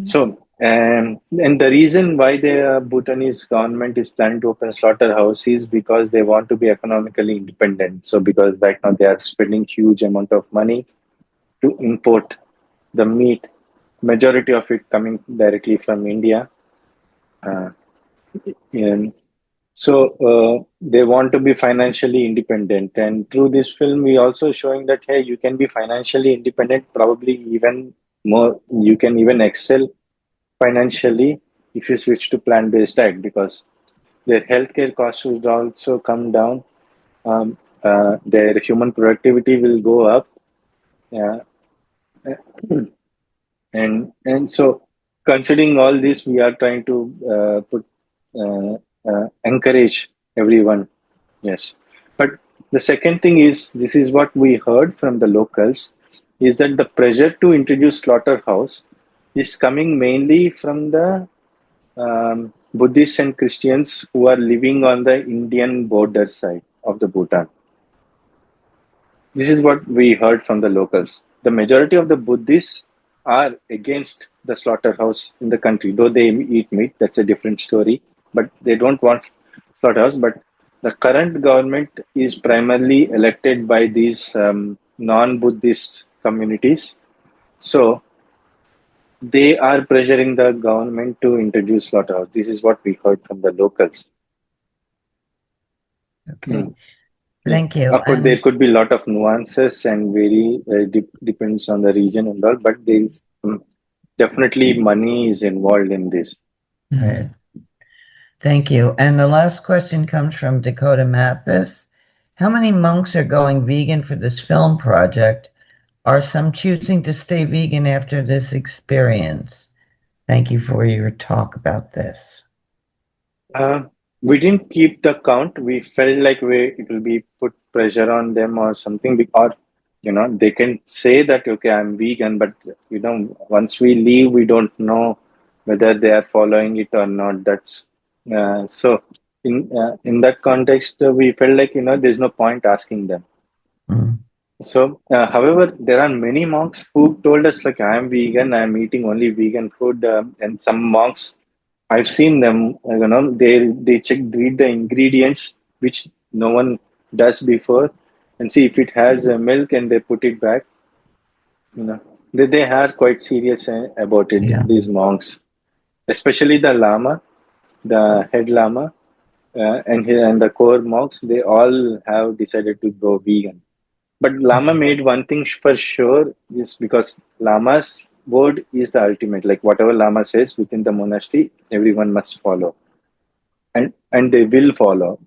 So, and the reason why the Bhutanese government is planning to open slaughterhouse is because they want to be economically independent. So, because right now they are spending huge amount of money to import the meat, majority of it coming directly from India. And so they want to be financially independent. And through this film, we also showing that, hey, you can be financially independent, probably even more, you can even excel financially if you switch to plant-based diet, because their healthcare costs will also come down. Their human productivity will go up. Yeah. And so considering all this, we are trying to encourage everyone. Yes. But the second thing is, this is what we heard from the locals, is that the pressure to introduce slaughterhouse is coming mainly from the Buddhists and Christians who are living on the Indian border side of the Bhutan. This is what we heard from the locals. The majority of the Buddhists are against the slaughterhouse in the country, though they eat meat. That's a different story. But they don't want slaughterhouse. But the current government is primarily elected by these non-Buddhist communities. So they are pressuring the government to introduce slaughterhouse. This is what we heard from the locals. Okay. Thank you. Of course, there could be a lot of nuances and depends on the region and all, but there is definitely money is involved in this. Right. Thank you. And the last question comes from Dakota Mathis. How many monks are going vegan for this film project? Are some choosing to stay vegan after this experience? Thank you for your talk about this. We didn't keep the count. We felt like it will be put pressure on them or something, or they can say that, okay, I'm vegan, but once we leave, we don't know whether they are following it or not. That's so in that context, we felt like there's no point asking them. So, however, there are many monks who told us, like, I am vegan, I am eating only vegan food, and some monks, I've seen them, they read the ingredients, which no one does before, and see if it has milk, and they put it back. They are quite serious about it. Yeah. These monks, especially the lama, the head lama, and the core monks, they all have decided to go vegan. But Lama made one thing for sure, is because lamas word is the ultimate. Like whatever Lama says within the monastery, everyone must follow, and they will follow.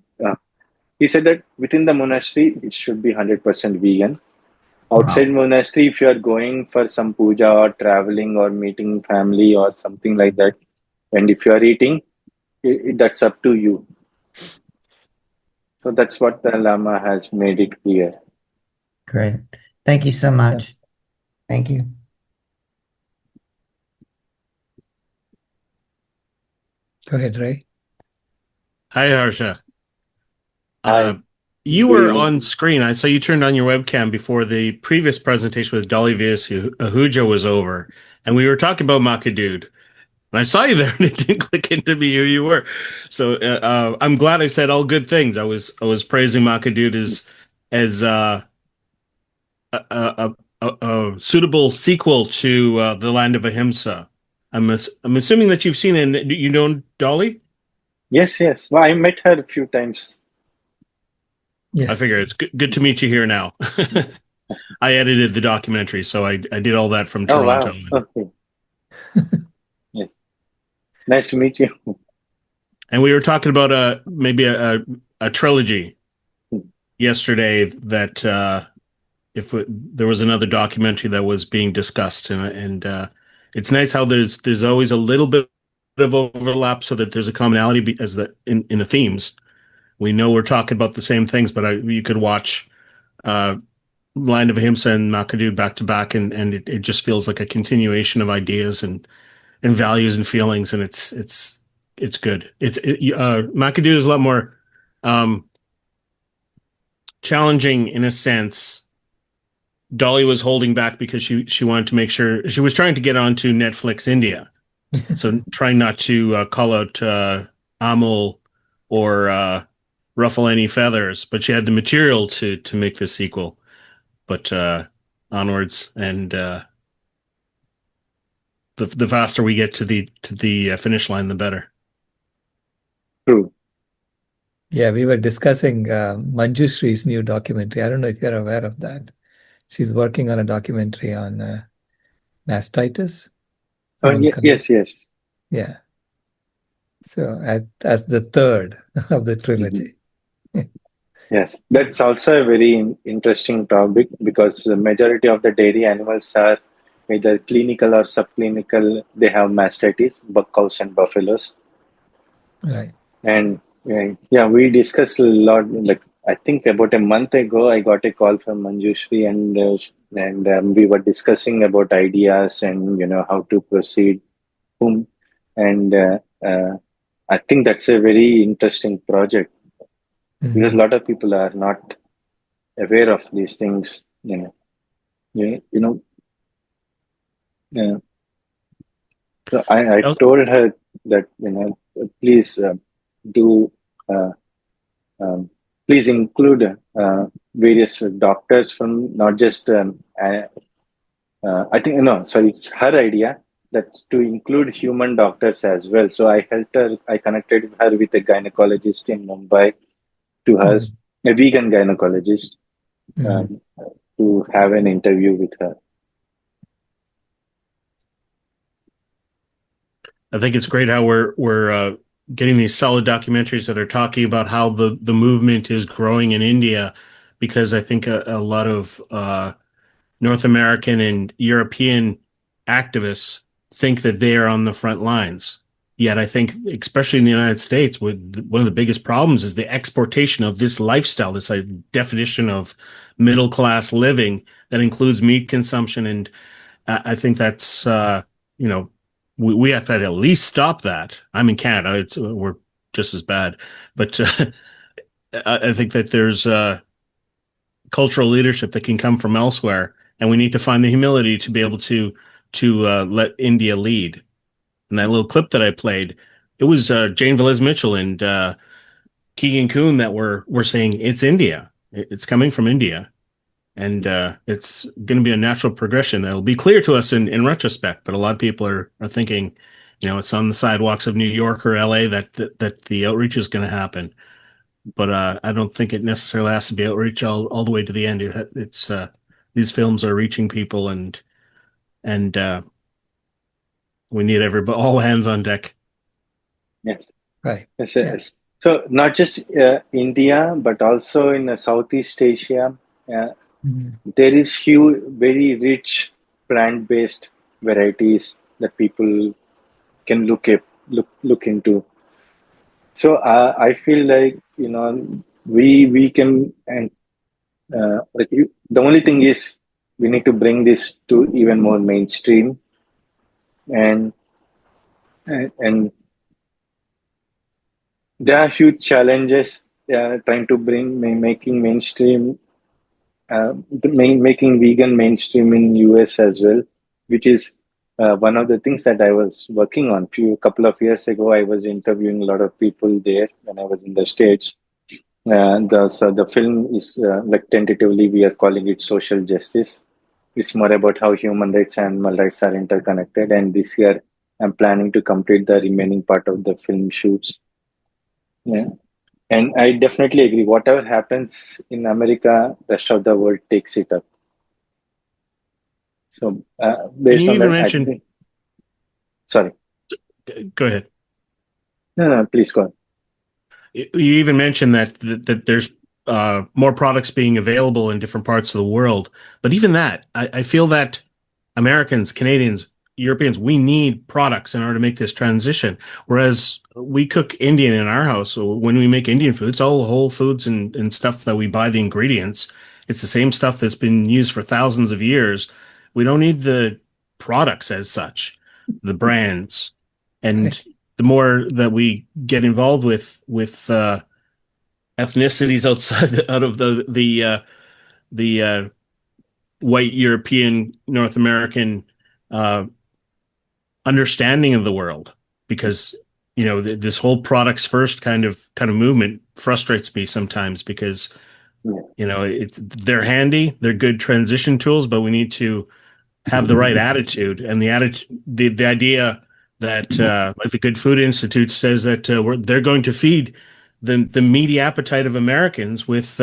He said that within the monastery, it should be 100% vegan. Outside Wow. monastery, if you are going for some puja or traveling or meeting family or something like that, and if you are eating, that's up to you. So that's what the Lama has made it clear. Great. Thank you so much. Thank you. Go ahead, Ray. Hi, Harsha. Hi. You Good were evening. on screen. I saw you turned on your webcam before the previous presentation with Dolly Vias Ahuja was over, and we were talking about Macadoo. And I saw you there, and it didn't click into me who you were. So I'm glad I said all good things. I was praising Macadoo as a suitable sequel to The Land of Ahimsa. I'm assuming that you've seen it. You know Dolly? Yes, yes. Well, I met her a few times. Yeah. I figure it's good to meet you here now. I edited the documentary, so I did all that from Oh, Toronto. wow. Okay. Yes. Nice to meet you. And we were talking about maybe a trilogy yesterday that there was another documentary that was being discussed, and it's nice how there's always a little bit of overlap so that there's a commonality as that in the themes. We know we're talking about the same things, but you could watch Land of Ahimsa and Macadoo back to back, and it just feels like a continuation of ideas and values and feelings, and it's good. Macadoo is a lot more challenging in a sense. Dolly was holding back because she wanted to make sure she was trying to get onto Netflix India, so trying not to call out Amul or ruffle any feathers, but she had the material to make this sequel. But onwards, and the faster we get to the finish line, the better. True. Yeah, we were discussing Manjushri's new documentary. I don't know if you're aware of that. She's working on a documentary on mastitis. Yes, yes. Yeah. So as the third of the Mhm. trilogy. Yes, that's also a very interesting topic because the majority of the dairy animals are either clinical or subclinical. They have mastitis, cows and buffaloes. Right. And yeah, we discussed a lot. Like I think about a month ago, I got a call from Manjushri, and we were discussing about ideas and how to proceed. Whom and I think that's a very interesting project because a lot of people are not aware of these things. You know. Uh, so I told her that please do. Uh, Please include various doctors from not just I think no sorry it's her idea that to include human doctors as well. So I helped her. I connected her with a gynecologist in Mumbai to her, a vegan gynecologist, um, to have an interview with her. I think it's great how we're getting these solid documentaries that are talking about how the movement is growing in India, because I think a lot of North American and European activists think that they are on the front lines. Yet I think, especially in the United States, one of the biggest problems is the exportation of this lifestyle, this definition of middle class living that includes meat consumption, and I think that's we have to at least stop that. I'm in Canada; we're just as bad, but I think that there's cultural leadership that can come from elsewhere, and we need to find the humility to be able to let India lead. And that little clip that I played, it was Jane Velez Mitchell and Keegan Kuhn that were saying it's India. It's coming from India. And it's going to be a natural progression that'll be clear to us in retrospect. But a lot of people are thinking, it's on the sidewalks of New York or LA that the outreach is going to happen. But I don't think it necessarily has to be outreach all the way to the end. It's these films are reaching people, and we need everybody, all hands on deck. Yes. Right. Yes, yes. So not just India, but also in Southeast Asia, there is huge, very rich plant-based varieties that people can look into. So I feel like we can, and the only thing is we need to bring this to even more mainstream, and and there are huge challenges trying to making mainstream, making vegan mainstream in US as well, which is one of the things that I was working on. Couple of years ago, I was interviewing a lot of people there when I was in the States. So the film is like tentatively we are calling it social justice. It's more about how human rights and animal rights are interconnected. And this year, I'm planning to complete the remaining part of the film shoots. Yeah. And I definitely agree. Whatever happens in America, rest of the world takes it up. So based on that, I think. Sorry. Go ahead. No, please go on. You even mentioned that there's more products being available in different parts of the world, but even that, I feel that Americans, Canadians, Europeans, we need products in order to make this transition. Whereas we cook Indian in our house, so when we make Indian food, it's all whole foods and stuff that we buy the ingredients. It's the same stuff that's been used for thousands of years. We don't need the products as such, the brands. And the more that we get involved with ethnicities out of the white European, North American understanding of the world, because this whole products first kind of movement frustrates me sometimes, because they're handy, they're good transition tools, but we need to have the right attitude, and the idea that like the Good Food Institute says that they're going to feed the meaty appetite of Americans with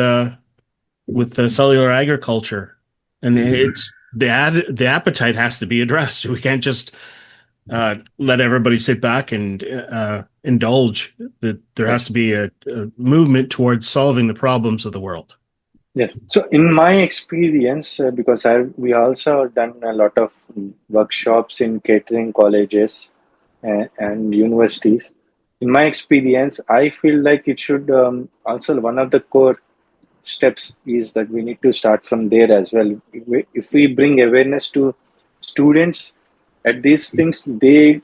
cellular agriculture, and it's the appetite has to be addressed. We can't just let everybody sit back and indulge. That there has to be a movement towards solving the problems of the world. Yes. So in my experience, because we also done a lot of workshops in catering colleges and universities. In my experience, I feel like it should also one of the core steps is that we need to start from there as well. If we bring awareness to students at these things, they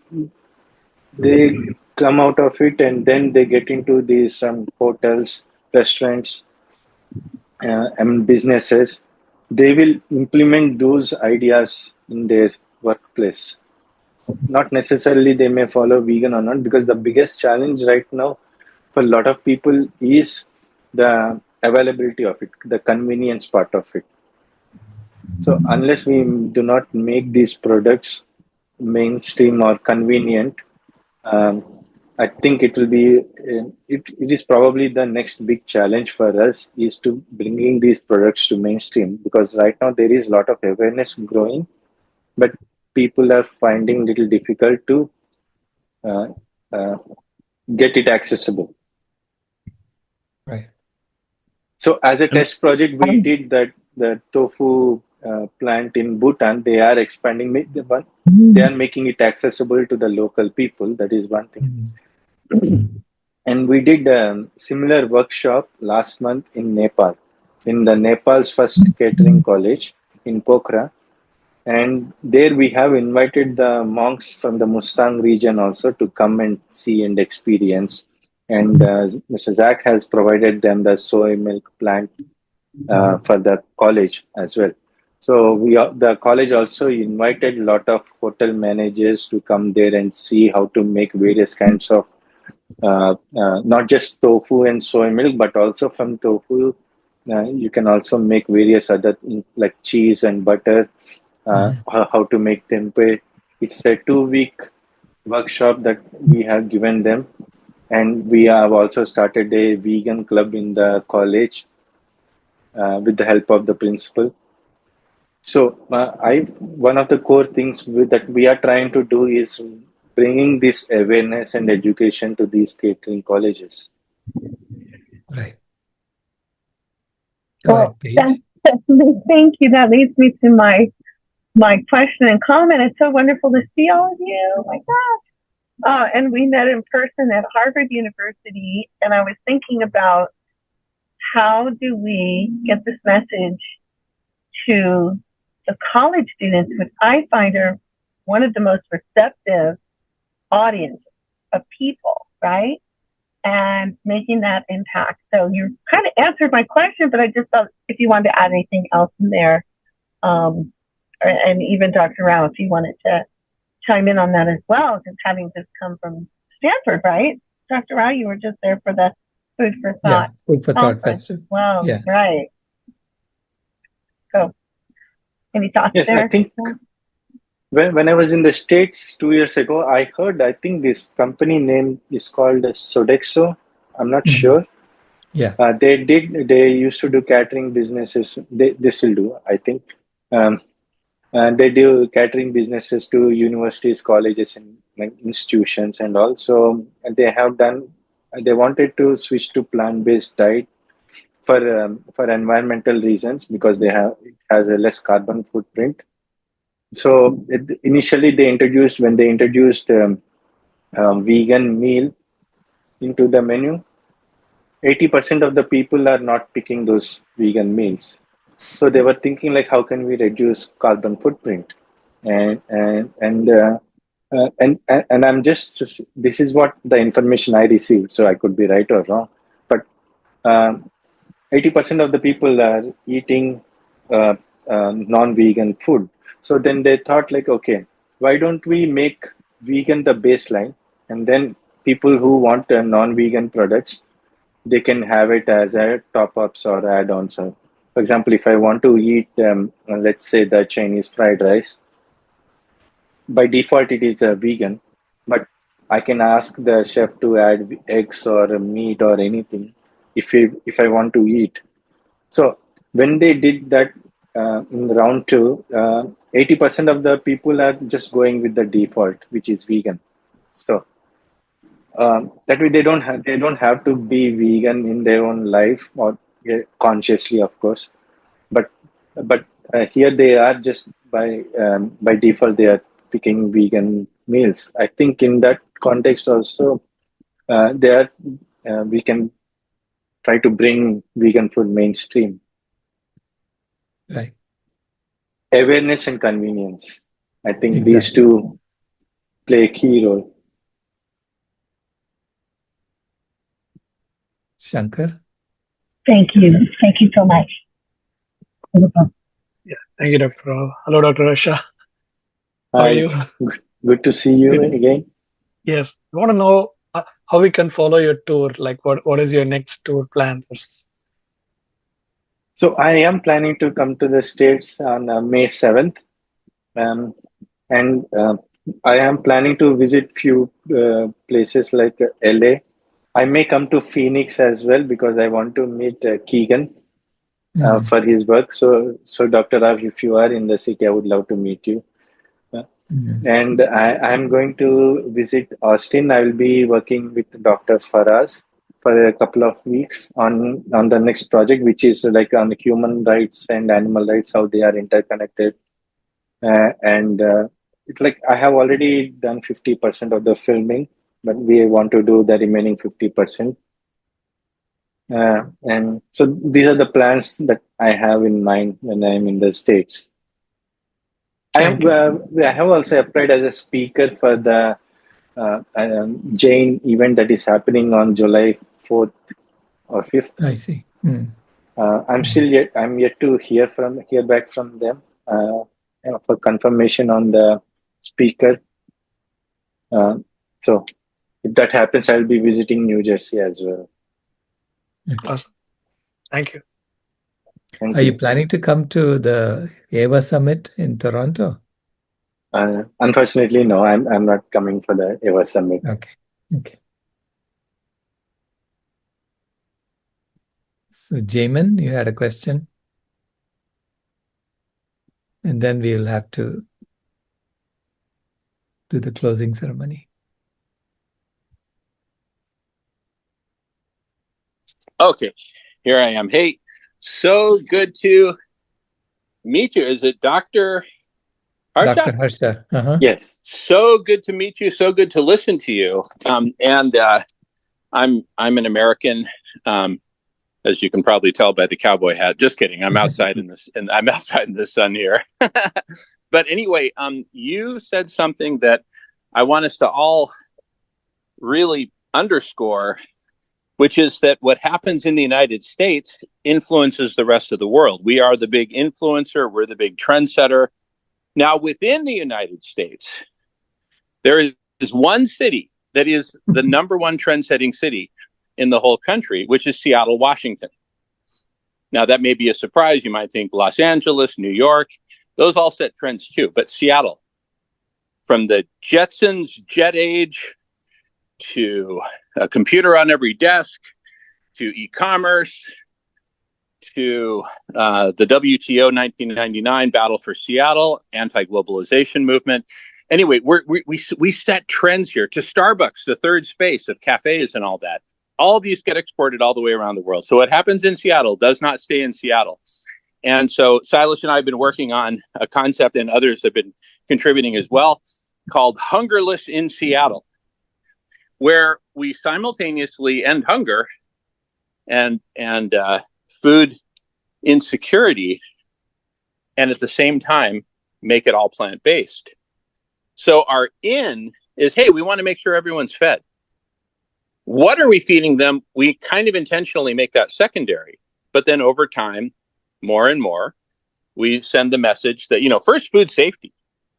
come out of it and then they get into these hotels, restaurants, and businesses. They will implement those ideas in their workplace. Not necessarily they may follow vegan or not, because the biggest challenge right now for a lot of people is the availability of it, the convenience part of it. So unless we do not make these products mainstream or convenient, I think it will be, it is probably the next big challenge for us, is to bringing these products to mainstream, because right now there is a lot of awareness growing, but people are finding little difficult to get it accessible. Right. So as a test project, we did that the tofu plant in Bhutan. They are expanding. They are making it accessible to the local people. That is one thing. And we did a similar workshop last month in Nepal, in the Nepal's first catering college in Pokhara. And there we have invited the monks from the Mustang region also to come and see and experience. And Mr. Zach has provided them the soy milk plant for the college as well. So the college also invited a lot of hotel managers to come there and see how to make various kinds of not just tofu and soy milk, but also from tofu you can also make various other things like cheese and butter. How to make tempeh. It's a 2-week workshop that we have given them, and we have also started a vegan club in the college with the help of the principal. So one of the core things that we are trying to do is bringing this awareness and education to these catering colleges. Right. Go Well, ahead, Paige. thank you. That leads me to my question and comment. It's so wonderful to see all of you. Oh my gosh. And we met in person at Harvard University, and I was thinking about how do we get this message to the college students, which I find are one of the most receptive audience of people, right? And making that impact. So you kind of answered my question, but I just thought if you wanted to add anything else in there, and even Dr. Rao, if you wanted to chime in on that as well, just having just come from Stanford, right? Dr. Rao, you were just there for the Food for Thought. Yeah, Food for Thought conference. Festival. Wow, Yeah. right. So, any thoughts Yes, there? I think when I was in the States 2 years ago, I think this company name is called Sodexo. I'm not sure. Yeah. They used to do catering businesses. They still do, I think. And they do catering businesses to universities, colleges, and like, institutions, and also they have done. They wanted to switch to plant-based diet for environmental reasons because it has a less carbon footprint. So initially, when they introduced vegan meal into the menu, 80% of the people are not picking those vegan meals. So they were thinking like, how can we reduce carbon footprint? And and and uh, and I'm just this is what the information I received. So I could be right or wrong, but 80% of the people are eating uh, non-vegan food. So then they thought like, okay, why don't we make vegan the baseline, and then people who want non-vegan products, they can have it as a top-ups or add-ons. So, for example, if I want to eat, let's say the Chinese fried rice, by default it is vegan, but I can ask the chef to add eggs or meat or anything if I want to eat. So when they did that in round two, 80% of the people are just going with the default, which is vegan. So that way they don't have to be vegan in their own life or consciously, of course. But here they are just by default they are picking vegan meals. I think in that context also, there we can try to bring vegan food mainstream. Right. Awareness and convenience. I think these Exactly. two play a key role. Shankar? Thank you. Thank you so much. Yeah, thank you, Dr. Rao. Hello, Dr. Harsha. How are Hi, you? good to see you again. Yes, I want to know how we can follow your tour. Like, what is your next tour plans? So I am planning to come to the States on May 7th. And I am planning to visit few places like LA. I may come to Phoenix as well because I want to meet Keegan for his work. So Dr. Rav, if you are in the city, I would love to meet you. And I'm going to visit Austin. I will be working with Dr. Faraz for a couple of weeks on the next project, which is like on human rights and animal rights, how they are interconnected. And it's like I have already done 50% of the filming, but we want to do the remaining 50%. And so these are the plans that I have in mind when I'm in the States. I have also applied as a speaker for the Jain event that is happening on July 4th or 5th. I see. I'm yet to hear back from them for confirmation on the speaker. So if that happens, I'll be visiting New Jersey as well. Okay. Awesome. Thank you. Are you planning to come to the EVA Summit in Toronto? Unfortunately, no. I'm not coming for the EVA Summit. Okay. So, Jamin, you had a question? and then we'll have to do the closing ceremony. Okay, here I am. Hey, so good to meet you. Is it Dr. Harsha? Dr. Harsha. Uh-huh. Yes. So good to meet you. So good to listen to you. I'm an American, as you can probably tell by the cowboy hat. Just kidding. I'm outside I'm outside in the sun here. But anyway, you said something that I want us to all really underscore, which is that what happens in the United States influences the rest of the world. We are the big influencer. We're the big trendsetter. Now, within the United States, there is one city that is the number one trend-setting city in the whole country, which is Seattle, Washington. Now, that may be a surprise. You might think Los Angeles, New York, those all set trends too. But Seattle, from the Jetsons jet age to a computer on every desk, to e-commerce, to the WTO 1999 Battle for Seattle, anti-globalization movement. Anyway, we set trends here, to Starbucks, the third space of cafes and all that. All of these get exported all the way around the world. So what happens in Seattle does not stay in Seattle. And so Silas and I have been working on a concept, and others have been contributing as well, called Hungerless in Seattle, where we simultaneously end hunger and food insecurity, and at the same time make it all plant-based. So our in is, hey, we want to make sure everyone's fed. What are we feeding them? We kind of intentionally make that secondary, but then over time, more and more, we send the message that, first, food safety.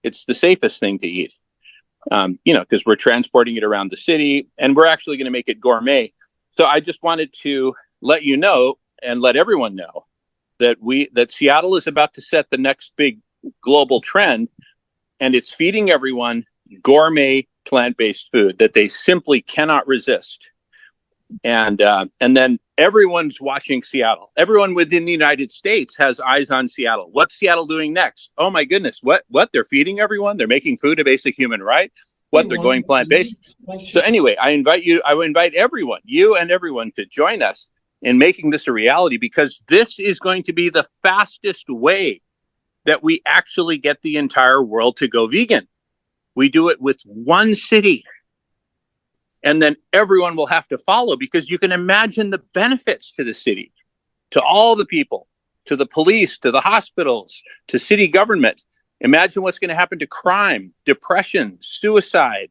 It's the safest thing to eat, because we're transporting it around the city, and we're actually going to make it gourmet. So I just wanted to let you know and let everyone know that Seattle is about to set the next big global trend, and it's feeding everyone gourmet plant-based food that they simply cannot resist. And then everyone's watching Seattle. Everyone within the United States has eyes on Seattle. What's Seattle doing next? Oh my goodness, what? They're feeding everyone? They're making food a basic human right? They're going plant-based? So anyway, I would invite everyone, you and everyone, to join us in making this a reality, because this is going to be the fastest way that we actually get the entire world to go vegan. We do it with one city, and then everyone will have to follow, because you can imagine the benefits to the city, to all the people, to the police, to the hospitals, to city government. Imagine what's going to happen to crime, depression, suicide,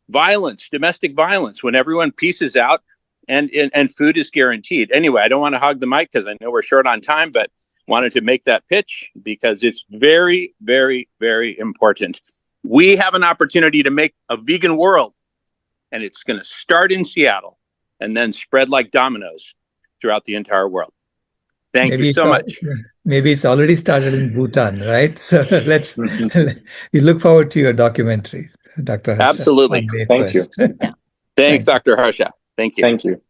violence, domestic violence, when everyone pieces out and food is guaranteed. Anyway, I don't want to hog the mic because I know we're short on time, but wanted to make that pitch because it's very, very, very important. We have an opportunity to make a vegan world, and it's going to start in Seattle and then spread like dominoes throughout the entire world. Thank you so much. Maybe it's already started in Bhutan, right? So we look forward to your documentary, Dr. Harsha. Absolutely. Thank you. Yeah. Thanks, Dr. Harsha. Thank you. Thank you.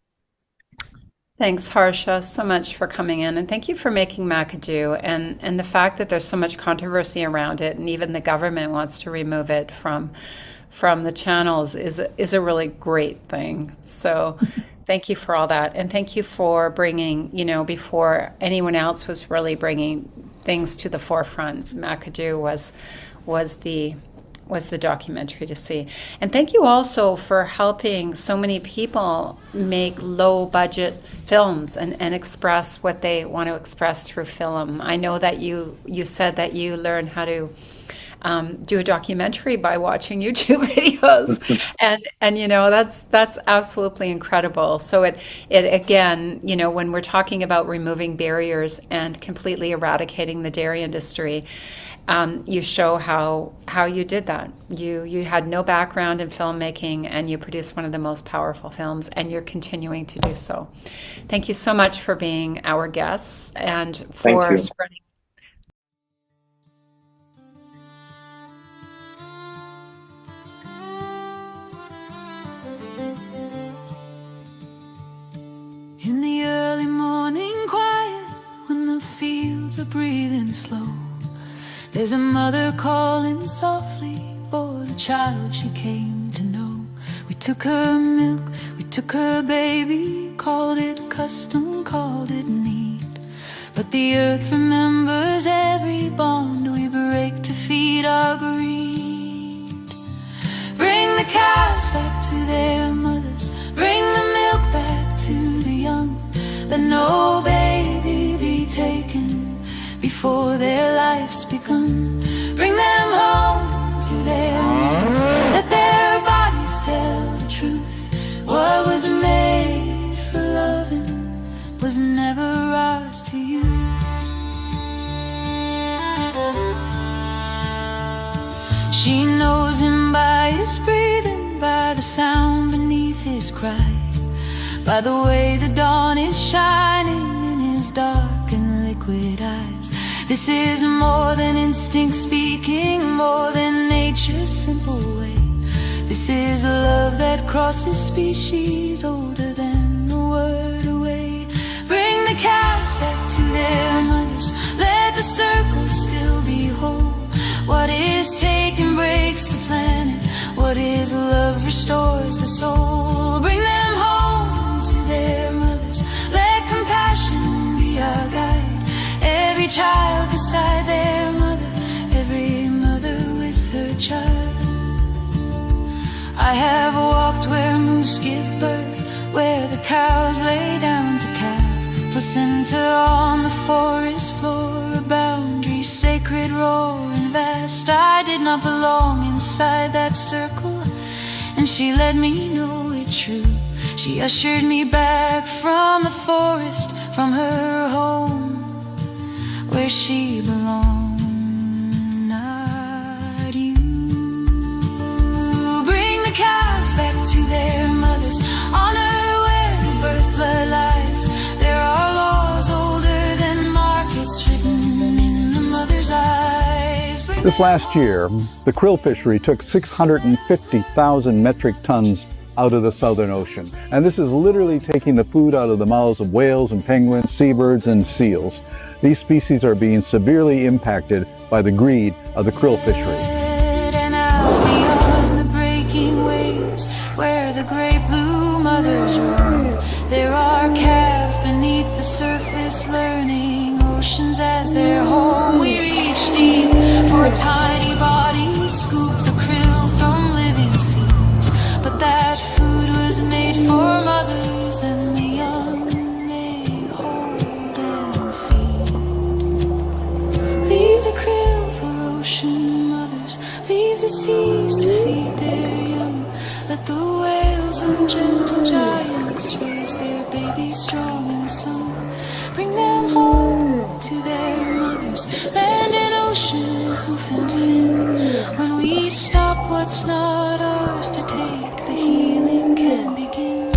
Thanks, Harsha, so much for coming in, and thank you for making Macadoo, and the fact that there's so much controversy around it, and even the government wants to remove it from the channels is a really great thing. So thank you for all that, and thank you for bringing, before anyone else was really bringing things to the forefront, Macadoo was the documentary to see. And thank you also for helping so many people make low budget films and express what they want to express through film. I know that you said that you learned how to do a documentary by watching YouTube videos, and that's absolutely incredible. So it again, when we're talking about removing barriers and completely eradicating the dairy industry, you show how you did that. You had no background in filmmaking, and you produced one of the most powerful films, and you're continuing to do so. Thank you so much for being our guests and for spreading. In the early morning quiet, when the fields are breathing slow, There's a mother calling softly for the child she came to know. We took her milk, we took her baby, called it custom, called it need. But the earth remembers every bond we break to feed our greed. Bring the cows back to their mothers, bring the milk back to the young. Let no baby be taken before their life's begun. Bring them home to their mothers, let their bodies tell the truth. What was made for loving was never ours to use. She knows him by his breathing, by the sound beneath his cry, by the way the dawn is shining in his dark and liquid eyes. This is more than instinct speaking, more than nature's simple way. This is a love that crosses species, older than the word away. Bring the cows back to their mothers, let the circle still be whole. What is taken breaks the planet, what is love restores the soul. Bring them home to their mothers, let compassion be our guide. Every child beside their mother, every mother with her child. I have walked where moose give birth, where the cows lay down to calve. Placenta on the forest floor, a boundary sacred, raw and vast. I did not belong inside that circle, and she let me know it true. She ushered me back from the forest, from her home, where she belonged, not you. Bring the cows back to their mothers, honor where the birth blood lies. There are laws older than markets written in the mother's eyes. This last year, the krill fishery took 650,000 metric tons out of the Southern Ocean. And this is literally taking the food out of the mouths of whales and penguins, seabirds and seals. These species are being severely impacted by the greed of the krill fishery. And out beyond the breaking waves, where the great blue mothers roam, there are calves beneath the surface, learning oceans as their home. We reach deep for tiny bodies, scoop the krill from living seas. But that food was made for mothers and the young they hold and feed. Leave the krill for ocean mothers, leave the seas to feed their young. Let the whales and gentle giants raise their babies strong and sound. Bring them home to their mothers, land and ocean, hoof and fin. When we stop what's not ours to take, the healing can begin.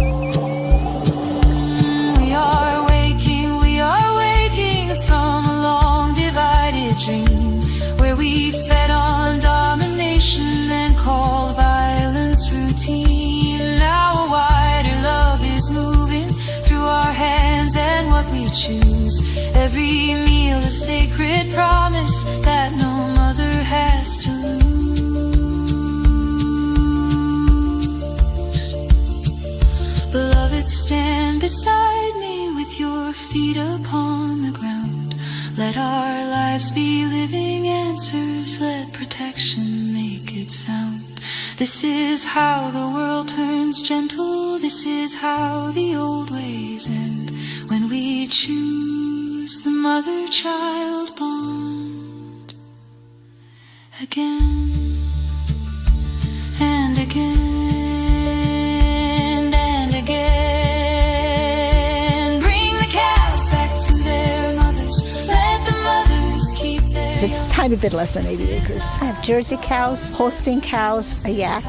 We are waking from a long divided dream, where we fed on domination and called violence routine. Now a wider love is moving through our hands and what we choose. Every meal a sacred promise that no mother has to lose. Beloved, stand beside me with your feet upon the ground. Let our lives be living answers, let protection make it sound. This is how the world turns gentle, this is how the old ways end, when we choose the mother-child bond again and again and again. Bring the cows back to their mothers, let the mothers keep their... It's a tiny bit less than 80 acres. I have Jersey cows, Holstein cows, a yak.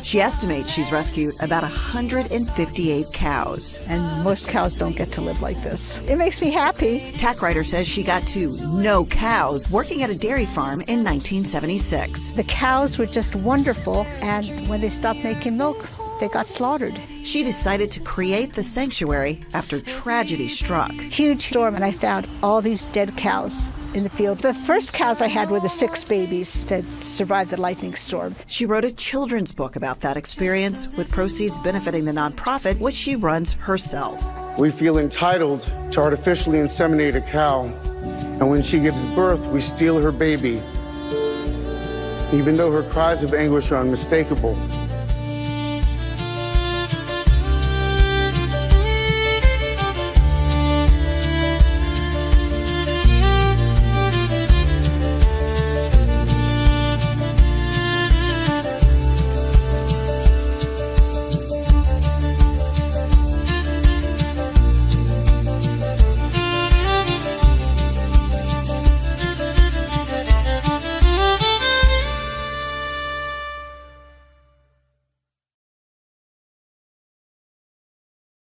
She estimates she's rescued about 158 cows. And most cows don't get to live like this. It makes me happy. Tack Writer says she got to know cows working at a dairy farm in 1976. The cows were just wonderful, and when they stopped making milk, they got slaughtered. She decided to create the sanctuary after tragedy struck. Huge storm, and I found all these dead cows in the field. The first cows I had were the 6 babies that survived the lightning storm. She wrote a children's book about that experience, with proceeds benefiting the nonprofit, which she runs herself. We feel entitled to artificially inseminate a cow, and when she gives birth, we steal her baby. Even though her cries of anguish are unmistakable,